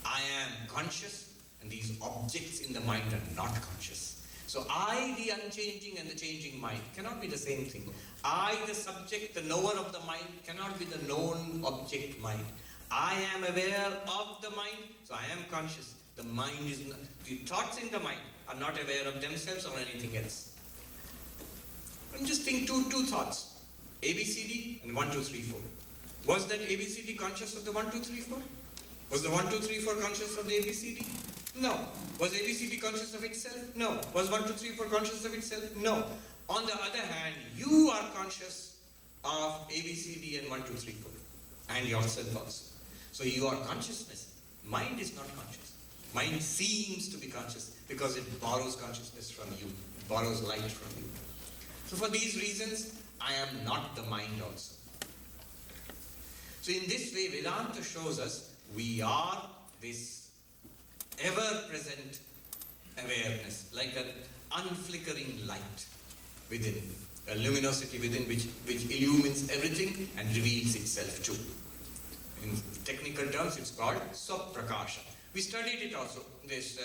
[SPEAKER 1] I am conscious, and these objects in the mind are not conscious. So I, the unchanging and the changing mind, cannot be the same thing. I, the subject, the knower of the mind, cannot be the known object mind. I am aware of the mind, so I am conscious. The mind is not, the thoughts in the mind are not aware of themselves or anything else. And just think two thoughts, ABCD and 1, 2, 3, 4. Was that ABCD conscious of the 1, 2, 3, 4? Was the 1, 2, 3, 4 conscious of the ABCD? No. Was ABCD conscious of itself? No. Was 1, 2, 3, 4 conscious of itself? No. On the other hand, you are conscious of ABCD and 1, 2, 3, 4. And yourself also. So you are consciousness. Mind is not conscious. Mind seems to be conscious because it borrows consciousness from you. It borrows light from you. So for these reasons, I am not the mind also. So in this way, Vedanta shows us we are this ever-present awareness, like an unflickering light within, a luminosity within which illumines everything and reveals itself too. In technical terms, it's called Swaprakasha. We studied it also. This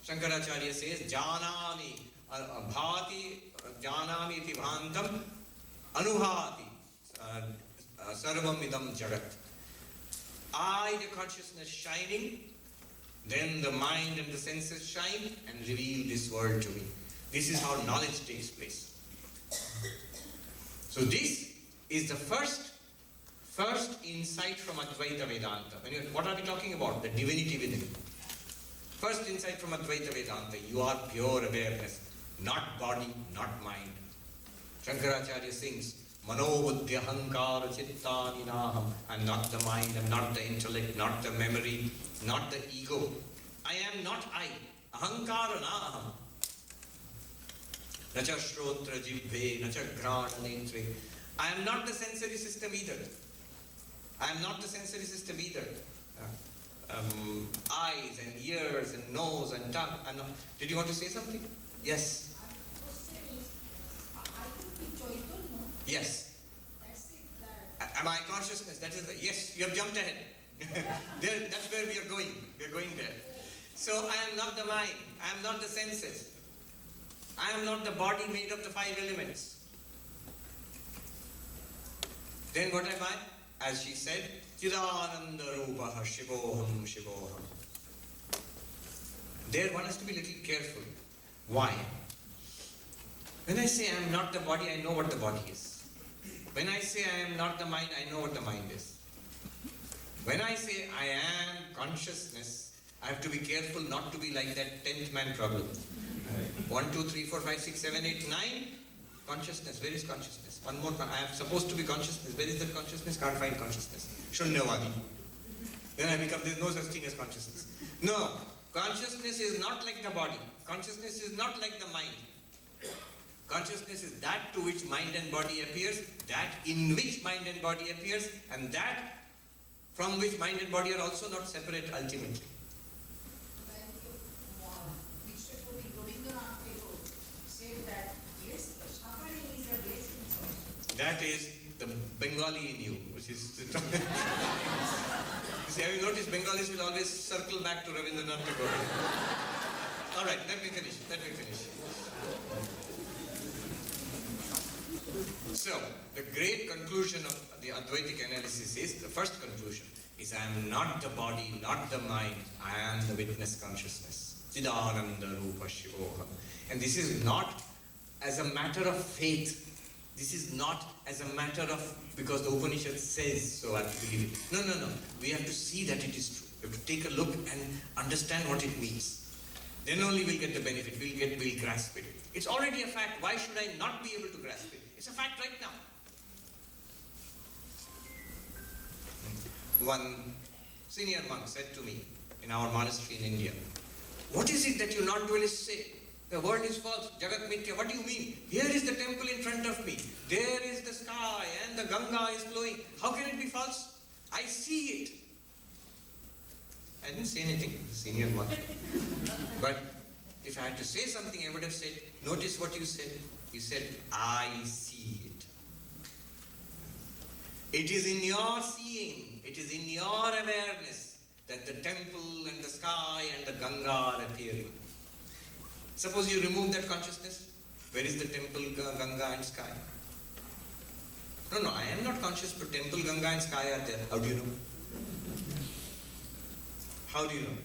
[SPEAKER 1] Shankaracharya says, Janami bhati janami iti bhantam anuhati sarvam idam jagat. I, the consciousness shining, then the mind and the senses shine and reveal this world to me. This is how knowledge takes place. So this is the first insight from Advaita Vedanta. What are we talking about? The divinity within. First insight from Advaita Vedanta, you are pure awareness, not body, not mind. Shankaracharya sings, Manobuddhi ahankara chittani naham. I'm not the mind, I'm not the intellect, not the memory, not the ego. I am not I. Ahankara naham. Nacha shrotra jibhe, nacha grana netre. I am not the sensory system either. I am not the sensory system either. Eyes and ears and nose and tongue. I'm not. Did you want to say something? Yes. Yes. Am I consciousness? That is the, yes, you have jumped ahead. That's where we are going. We are going there. So I am not the mind. I am not the senses. I am not the body made of the 5 elements. Then what am I? As she said, Chidananda Rupaha Shivoham Shivoham. There one has to be a little careful. Why? When I say I am not the body, I know what the body is. When I say I am not the mind, I know what the mind is. When I say I am consciousness, I have to be careful not to be like that 10th man problem. 1, 2, 3, 4, 5, 6, 7, 8, 9. Consciousness. Where is consciousness? One more. I am supposed to be consciousness. Where is that consciousness? Can't find consciousness. Shunyavadi. Then I become, there is no such thing as consciousness. No. Consciousness is not like the body. Consciousness is not like the mind. Consciousness is that to which mind and body appears, that in which mind and body appears, and that from which mind and body are also not separate ultimately. That is the Bengali in you, which is... See, have you noticed Bengalis will always circle back to Rabindranath Tagore? All right, let me finish. So, the great conclusion of the Advaitic analysis is, the first conclusion is, I am not the body, not the mind, I am the witness consciousness. Chidananda Rupa Shivoham. And this is not as a matter of faith. This is not as a matter of, because the Upanishad says so, I have to believe it. No. We have to see that it is true. We have to take a look and understand what it means. Then only we'll get the benefit, we'll grasp it. It's already a fact. Why should I not be able to grasp it? It's a fact right now. One senior monk said to me in our monastery in India, what is it that you non-dualists say? The world is false, Jagat Mithya. What do you mean? Here is the temple in front of me. There is the sky and the Ganga is flowing. How can it be false? I see it. I didn't say anything, senior monk. But if I had to say something, I would have said, notice what you said. You said, I see it. It is in your seeing, it is in your awareness that the temple and the sky and the Ganga are appearing. Suppose you remove that consciousness. Where is the temple, Ganga and sky? No, I am not conscious, but temple, Ganga and sky are there. How do you know? How do you know?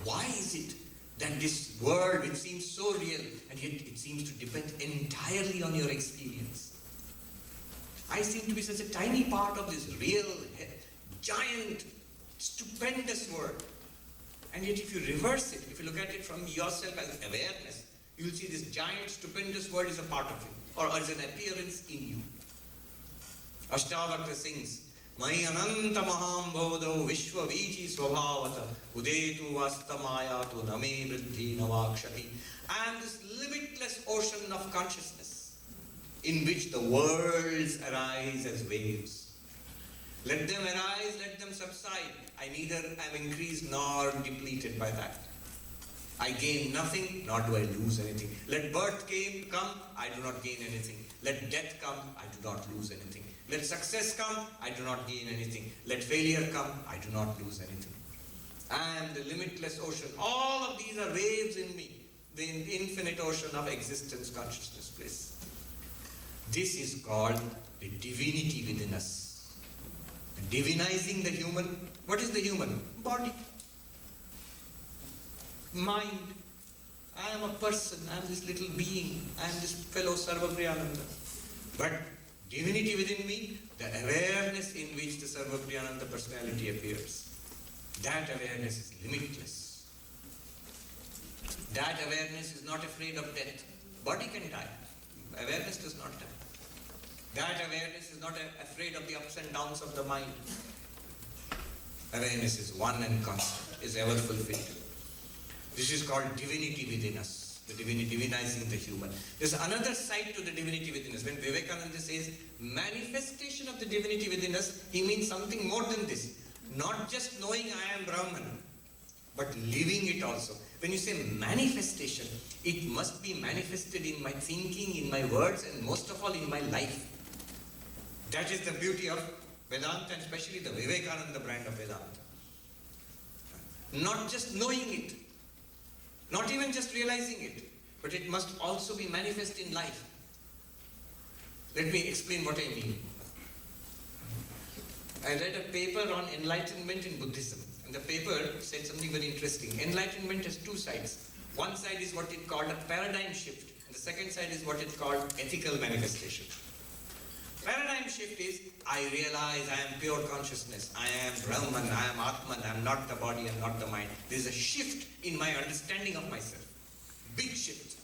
[SPEAKER 1] Why is it that this world, which seems so real, and yet it seems to depend entirely on your experience? I seem to be such a tiny part of this real, giant, stupendous world. And yet if you reverse it, if you look at it from yourself as awareness, you will see this giant, stupendous world is a part of you, or is an appearance in you. Ashtavakra sings, Mai ananta maham bodho vishwa viji svabhavata udetu astamayatu name vriddhi navakshati. And this limitless ocean of consciousness in which the worlds arise as waves. Let them arise, let them subside. I neither am increased nor depleted by that. I gain nothing, nor do I lose anything. Let birth come, I do not gain anything. Let death come, I do not lose anything. Let success come, I do not gain anything. Let failure come, I do not lose anything. I am the limitless ocean. All of these are waves in me. The infinite ocean of existence, consciousness, bliss. This is called the divinity within us. Divinizing the human. What is the human? Body. Mind. I am a person. I am this little being. I am this fellow Sarvapriyananda. But divinity within me, the awareness in which the Sarvapriyananda personality appears, that awareness is limitless. That awareness is not afraid of death. Body can die. Awareness does not die. That awareness is not afraid of the ups and downs of the mind. Awareness is one and constant, is ever fulfilled. This is called divinity within us, the divinizing the human. There's another side to the divinity within us. When Vivekananda says manifestation of the divinity within us, he means something more than this. Not just knowing I am Brahman, but living it also. When you say manifestation, it must be manifested in my thinking, in my words, and most of all in my life. That is the beauty of Vedanta, and especially the Vivekananda brand of Vedanta. Not just knowing it, not even just realizing it, but it must also be manifest in life. Let me explain what I mean. I read a paper on enlightenment in Buddhism, and the paper said something very interesting. Enlightenment has two sides. One side is what it called a paradigm shift, and the second side is what it called ethical manifestation. Paradigm shift is, I realize I am pure consciousness, I am Brahman, I am Atman, I am not the body, I am not the mind. There is a shift in my understanding of myself. Big shift.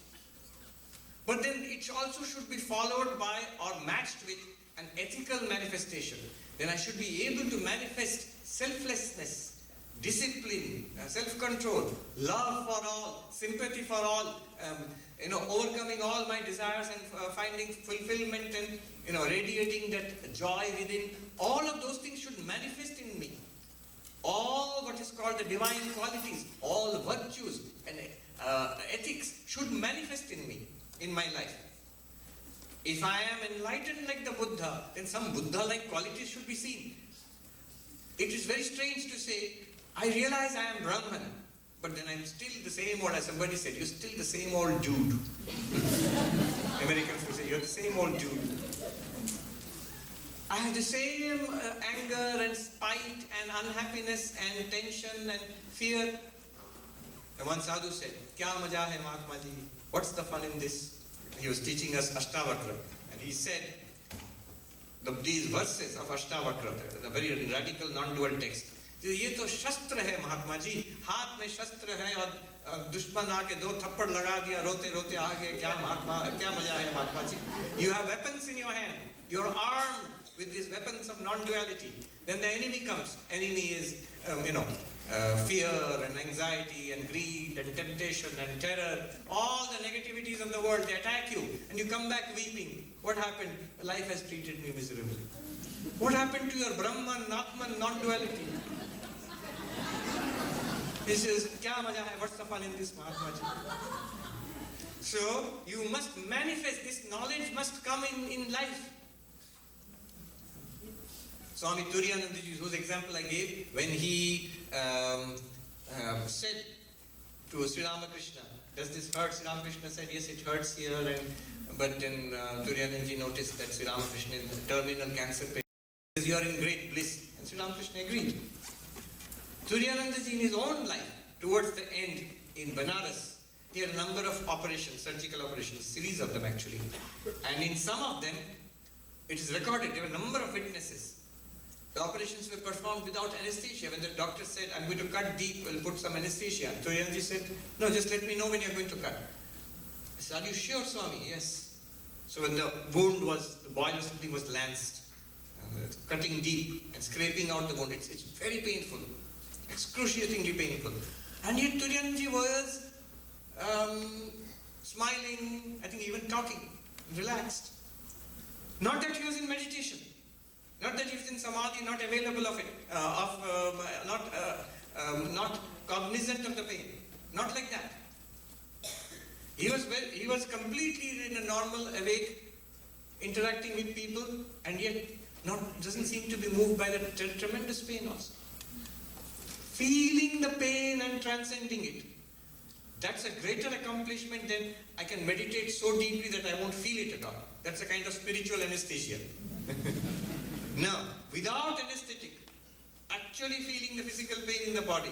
[SPEAKER 1] But then it also should be followed by or matched with an ethical manifestation. Then I should be able to manifest selflessness, discipline, self-control, love for all, sympathy for all, overcoming all my desires and finding fulfillment and radiating that joy within. All of those things should manifest in me. All what is called the divine qualities, all virtues and ethics should manifest in me, in my life. If I am enlightened like the Buddha, then some Buddha-like qualities should be seen. It is very strange to say, I realize I am Brahman, but then I'm still the same old, as somebody said, you're still the same old dude. Americans would say, you're the same old dude. I have the same anger and spite and unhappiness and tension and fear. And one sadhu said, Kya maja hai Mahatma ji? What's the fun in this? He was teaching us Ashtavakra, and he said, these verses of Ashtavakra, the very radical non-dual text, ये तो शस्त्र है महात्मा जी, हाथ में शस्त्र है और दुश्मन आके दो थप्पड़ लगा दिया, रोते रोते आगे, क्या मजा है Mahatma ji? You have weapons in your hand, you're armed with these weapons of non-duality. Then the enemy comes. Enemy is fear and anxiety and greed and temptation and terror, all the negativities of the world, they attack you and you come back weeping. What happened? Life has treated me miserably. What happened to your Brahman, Atman, non-duality? He says, Kya maja hai? What's the fun in this, Mahatma ji? So, you must manifest, this knowledge must come in life. Swami Turiyanandaji, whose example I gave, when he said to Sri Ramakrishna, does this hurt? Sri Ramakrishna said, yes, it hurts here. But then Turiyanandaji noticed that Sri Ramakrishna in terminal cancer patient says, you are in great bliss. And Sri Ramakrishna agreed. Turiyanandaji in his own life, towards the end in Banaras, he had a number of operations, surgical operations, series of them actually. And in some of them, it is recorded, there were a number of witnesses. The operations were performed without anesthesia. When the doctor said, I'm going to cut deep, we'll put some anesthesia. Turiyanandaji said, no, just let me know when you're going to cut. I said, are you sure, Swami? Yes. So when the wound was, the boil or something was lanced, cutting deep and scraping out the wound, it's very painful, excruciatingly painful. And yet Turiyanandaji was smiling, I think even talking, relaxed. Not that he was in meditation. Not that he was in samadhi, not available of it, not cognizant of the pain. Not like that. He was completely in a normal, awake, interacting with people, and yet doesn't seem to be moved by the tremendous pain also. Feeling the pain and transcending it. That's a greater accomplishment than I can meditate so deeply that I won't feel it at all. That's a kind of spiritual anesthesia. Now, without anesthetic, actually feeling the physical pain in the body,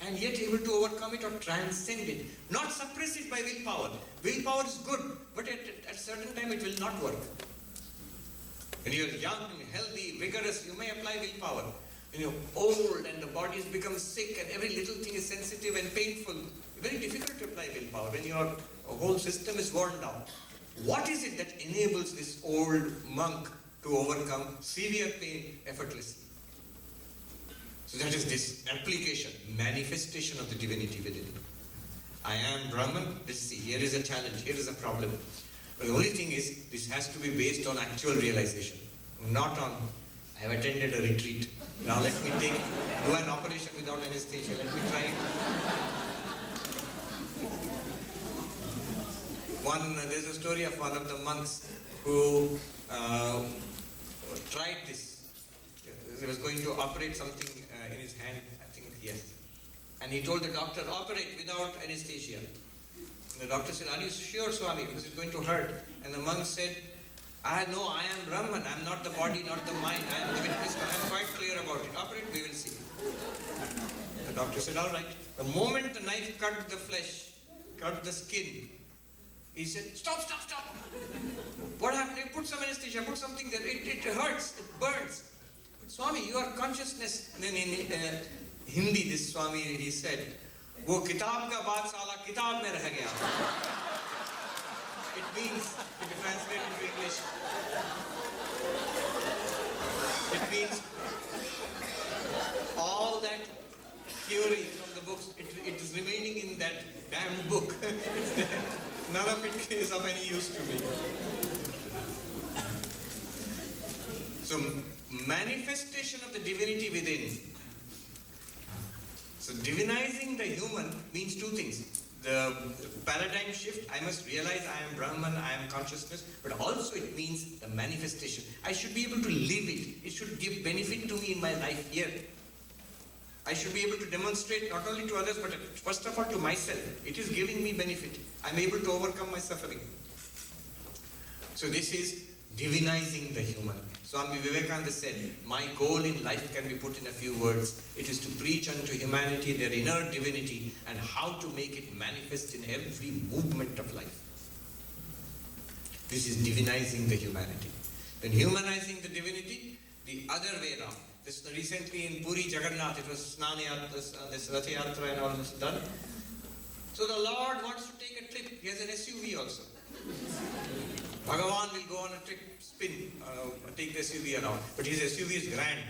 [SPEAKER 1] and yet able to overcome it or transcend it, not suppress it by willpower. Willpower is good, but at a certain time it will not work. When you're young, healthy, vigorous, you may apply willpower. When you're old and the body has become sick and every little thing is sensitive and painful, very difficult to apply willpower when your whole system is worn down. What is it that enables this old monk to overcome severe pain effortlessly? So that is this application, manifestation of the divinity within. I am Brahman. Let's see, here is a challenge, here is a problem. But the only thing is, this has to be based on actual realization, not on, I have attended a retreat. Now let me do an operation without anesthesia. Let me try it. There's a story of one of the monks who tried this. He was going to operate something in his hand, I think, yes. And he told the doctor, operate without anesthesia. And the doctor said, are you sure, Swami, because it's going to hurt? And the monk said, I am Brahman, I'm not the body, not the mind, I am the witness, I am quite clear about it. Operate, we will see. The doctor said, all right. The moment the knife cut the flesh, cut the skin, he said, stop. What happened? You put some anesthesia, put something there, it hurts, it burns. Swami, your consciousness. And then in Hindi, this Swami, he said, wo kitab ka baat sala kitab mein reh gaya. It means, if you translate into English, it means all that theory from the books, it is remaining in that damn book. None of it is of any use to me. So, manifestation of the divinity within. So, divinizing the human means two things. The paradigm shift, I must realize I am Brahman, I am consciousness, but also it means the manifestation. I should be able to live it. It should give benefit to me in my life here. I should be able to demonstrate not only to others, but first of all to myself. It is giving me benefit. I'm able to overcome my suffering. So this is divinizing the human. Swami Vivekananda said, my goal in life can be put in a few words. It is to preach unto humanity their inner divinity and how to make it manifest in every movement of life. This is divinizing the humanity. Then humanizing the divinity, the other way around. This recently in Puri Jagannath, it was this Rath Yatra and all this done. So the Lord wants to take a trip. He has an SUV also. Bhagavan will go on a trip, spin, take the SUV around. But his SUV is grand.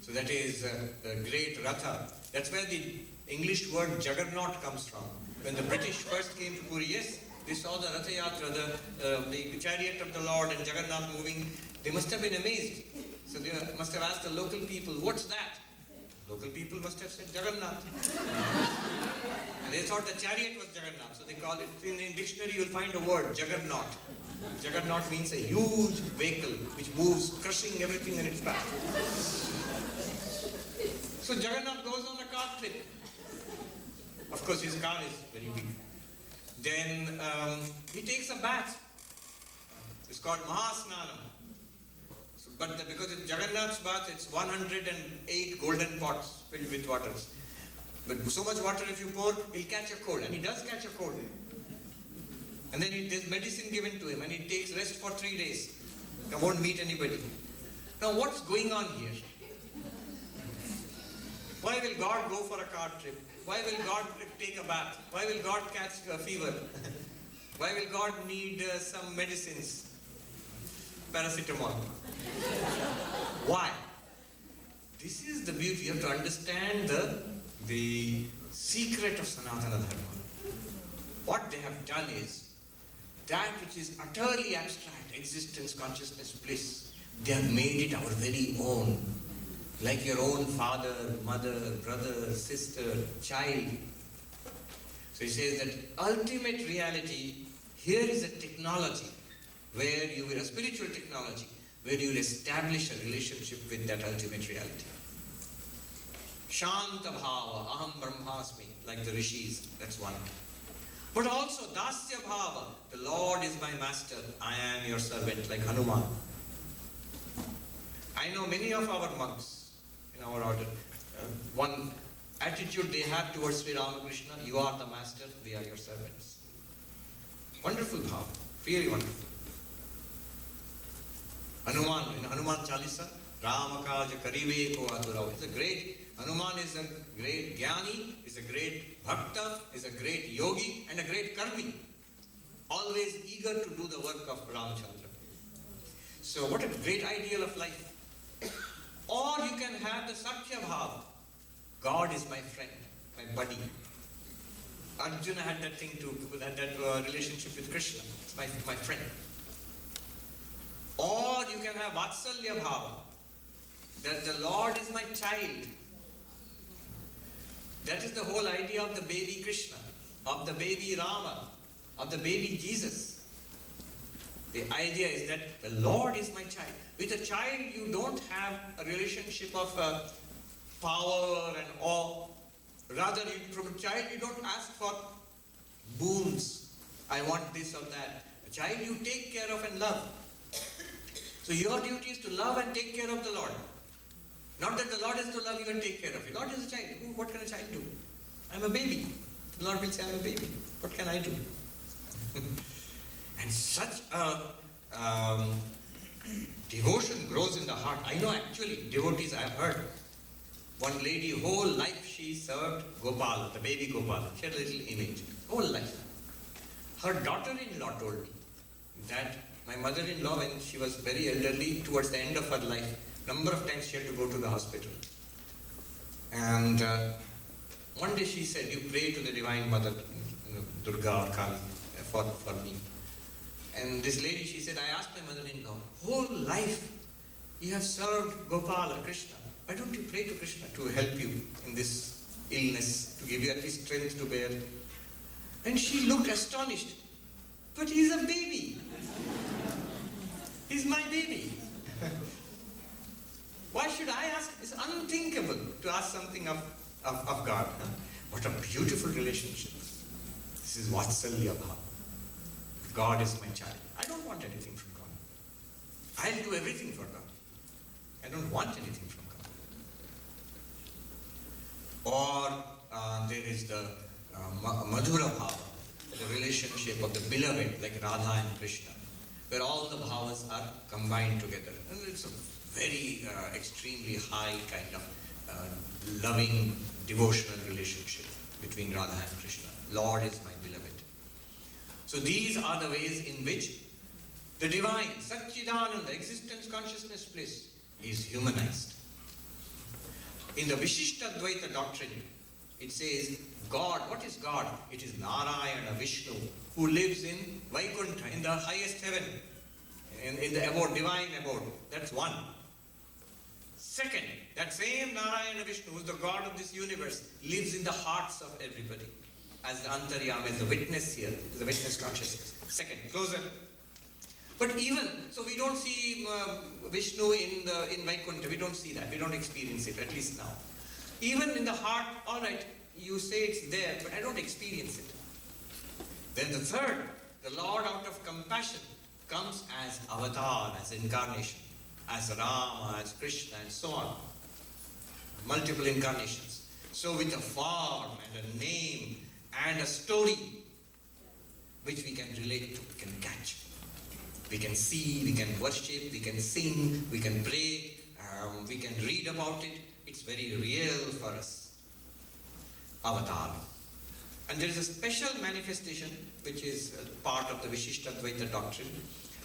[SPEAKER 1] So that is a great Ratha. That's where the English word Juggernaut comes from. When the British first came to Puri, yes, they saw the Rath Yatra, the chariot of the Lord and Jagannath moving. They must have been amazed. So they must have asked the local people, what's that? Local people must have said Jagannath. And they thought the chariot was Jagannath. So they call it, in the dictionary you will find a word, Juggernaut. Juggernaut means a huge vehicle which moves, crushing everything in its path. So Jagannath goes on a car trip. Of course his car is very big. Then he takes a bath. It's called Mahasnanam. But because it's Jagannath's bath, it's 108 golden pots filled with waters. But so much water if you pour, he'll catch a cold. And he does catch a cold. And then there's medicine given to him and he takes rest for 3 days. He won't meet anybody. Now what's going on here? Why will God go for a car trip? Why will God take a bath? Why will God catch a fever? Why will God need some medicines? Paracetamol. Why? This is the beauty. You have to understand the secret of Sanatana Dharma. What they have done is that which is utterly abstract, existence, consciousness, bliss, they have made it our very own. Like your own father, mother, brother, sister, child. So he says that ultimate reality, here is a technology where you will, a spiritual technology, where you will establish a relationship with that ultimate reality. Shanta Bhava, Aham Brahmasmi, like the rishis, that's one. But also Dasya Bhava, the Lord is my master, I am your servant, like Hanuman. I know many of our monks in our order, one attitude they have towards Sri Ramakrishna, you are the master, we are your servants. Wonderful bhava, really wonderful. Hanuman, in Hanuman Chalisa, Rama Kaja Karive Ko Aturao. It's a great, Hanuman is a great Jnani, is a great Bhakta, is a great Yogi, and a great Karmi. always eager to do the work of Ramchandra. So what a great ideal of life. Or you can have the Satya Bhava. God is my friend, my buddy. Arjuna had that thing too, that relationship with Krishna. It's my friend. Or you can have Vatsalya Bhava, that the Lord is my child. That is the whole idea of the baby Krishna, of the baby Rama, of the baby Jesus. The idea is that the Lord is my child. With a child, you don't have a relationship of power and awe. Rather, from a child, you don't ask for boons. I want this or that. A child you take care of and love. So your duty is to love and take care of the Lord. Not that the Lord is to love you and take care of you. Lord is a child. What can a child do? I'm a baby. The Lord will say, I'm a baby. What can I do? And such a devotion grows in the heart. I know actually, devotees I have heard. One lady, whole life she served Gopal, the baby Gopal. She had a little image. Whole life. Her daughter-in-law told me that my mother-in-law, when she was very elderly, towards the end of her life, number of times she had to go to the hospital. And one day she said, you pray to the Divine Mother, Durga or Kali, for me. And this lady, she said, I asked my mother-in-law, whole life you have served Gopal or Krishna. Why don't you pray to Krishna to help you in this illness, to give you at least strength to bear? And she looked astonished. But he's a baby. He's my baby. Why should I ask? It's unthinkable to ask something of God. What a beautiful relationship. This is Vatsalya Bhava. God is my child. I don't want anything from God. I'll do everything for God. I don't want anything from God. Or there is the Madhura Bhava, the relationship of the beloved, like Radha and Krishna, where all the bhavas are combined together. And it's a very extremely high kind of loving, devotional relationship between Radha and Krishna. Lord is my beloved. So these are the ways in which the divine, Satchidananda, existence, consciousness, bliss, is humanized. In the Vishishtadvaita doctrine, it says, God, what is God? It is Narayana, Vishnu, who lives in Vaikuntha, in the highest heaven, in the abode, divine abode. That's one. Second, that same Narayana Vishnu, who is the God of this universe, lives in the hearts of everybody. As the Antaryama, as the witness here, the witness consciousness. Second, closer. But even, so we don't see Vishnu in Vaikuntha, we don't see that, we don't experience it, at least now. Even in the heart, all right, you say it's there, but I don't experience it. Then the third, the Lord out of compassion comes as avatar, as incarnation, as Rama, as Krishna, and so on. Multiple incarnations. So with a form and a name and a story which we can relate to, we can catch. We can see, we can worship, we can sing, we can pray, we can read about it. It's very real for us. Avatar. And there is a special manifestation which is part of the Vishishtadvaita doctrine,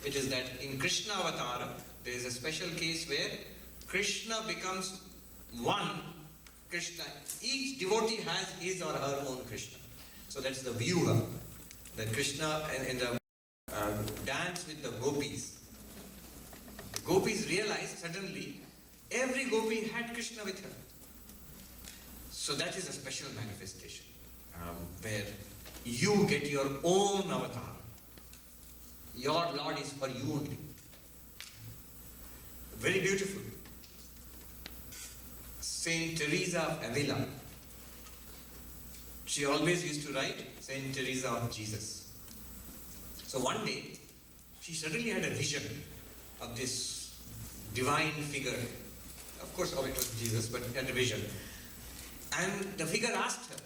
[SPEAKER 1] which is that in Krishna Avatara, there is a special case where Krishna becomes one Krishna. Each devotee has his or her own Krishna. So that's the Vyuha, that Krishna in the dance with the gopis. The gopis realized suddenly every gopi had Krishna with her. So that is a special manifestation where you get your own avatar. Your Lord is for you only. Very beautiful. Saint Teresa of Avila. She always used to write Saint Teresa of Jesus. So one day, she suddenly had a vision of this divine figure. Of course, it was Jesus, but had a vision. And the figure asked her,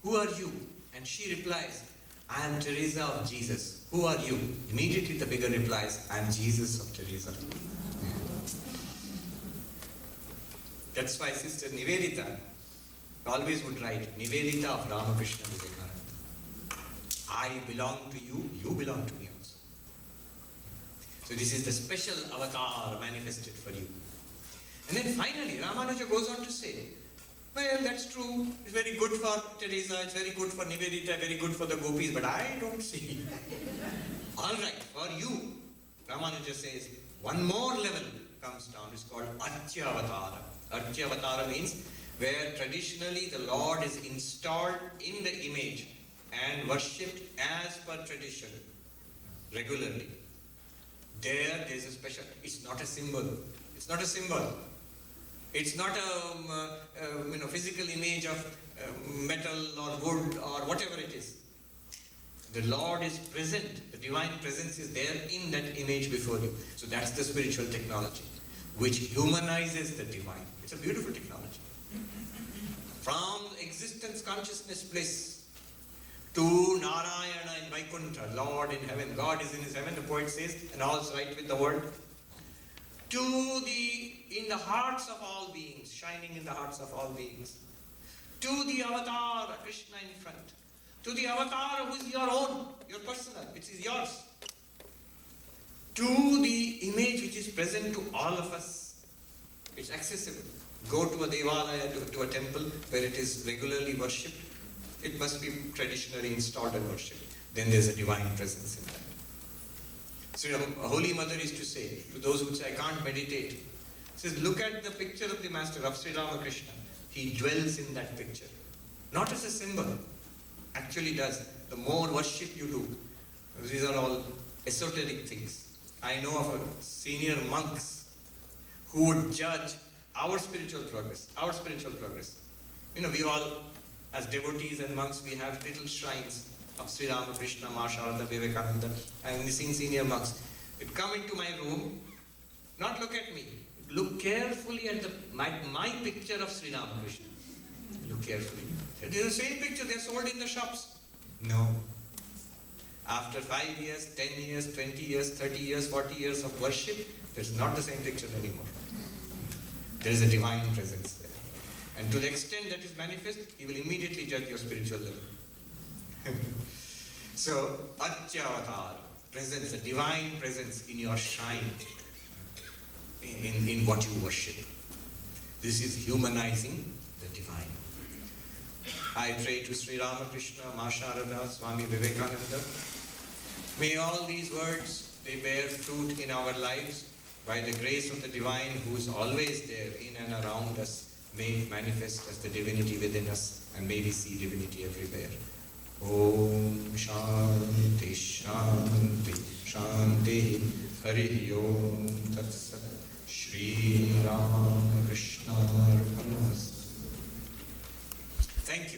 [SPEAKER 1] "Who are you?" And she replies, "I am Teresa of Jesus. Who are you?" Immediately the figure replies, "I am Jesus of Teresa." That's why Sister Nivedita always would write, Nivedita of Ramakrishna Vivekananda. I belong to you, you belong to me also. So this is the special avatar manifested for you. And then finally, Ramanuja goes on to say, well, that's true, it's very good for Teresa, it's very good for Nivedita, very good for the gopis, but I don't see. All right, for you, Ramanuja says, one more level comes down, it's called Archyavatara. Archyavatara means where traditionally the Lord is installed in the image and worshipped as per tradition, regularly. There is a special, it's not a symbol. It's not a symbol. It's not a physical image of metal or wood or whatever it is. The Lord is present. The divine presence is there in that image before you. So that's the spiritual technology, which humanizes the divine. It's a beautiful technology. From existence, consciousness, bliss, to Narayana in Vaikuntha, Lord in heaven. God is in his heaven, the poet says, and all's right with the world. To in the hearts of all beings, shining in the hearts of all beings. To the avatar, Krishna in front. To the avatar who is your own, your personal, which is yours. To the image which is present to all of us. It's accessible. Go to a Devalaya, to a temple where it is regularly worshipped. It must be traditionally installed and worshipped. Then there's a divine presence in that. So a Holy Mother used to say, to those who say, I can't meditate, says, look at the picture of the Master, of Sri Ramakrishna. He dwells in that picture. Not as a symbol, actually does. The more worship you do, these are all esoteric things. I know of senior monks who would judge our spiritual progress. We all, as devotees and monks, we have little shrines of Sri Ramakrishna, Ma Sharada, Vivekananda. I am missing senior monks. They'd come into my room, not look at me, look carefully at my picture of Sri Ramakrishna. Look carefully. It is the same picture, they're sold in the shops. No. After 5 years, 10 years, 20 years, 30 years, 40 years of worship, there's not the same picture anymore. There is a divine presence there. And to the extent that is manifest, he will immediately judge your spiritual level. So, Archyavatara, presence, the divine presence in your shrine, in what you worship. This is humanizing the divine. I pray to Sri Ramakrishna, Ma Sharada, Swami Vivekananda. May all these words, they bear fruit in our lives by the grace of the divine who is always there in and around us. May it manifest as the divinity within us, and may we see divinity everywhere. Om Shanti Shanti Shanti Hari Om Tat Sat.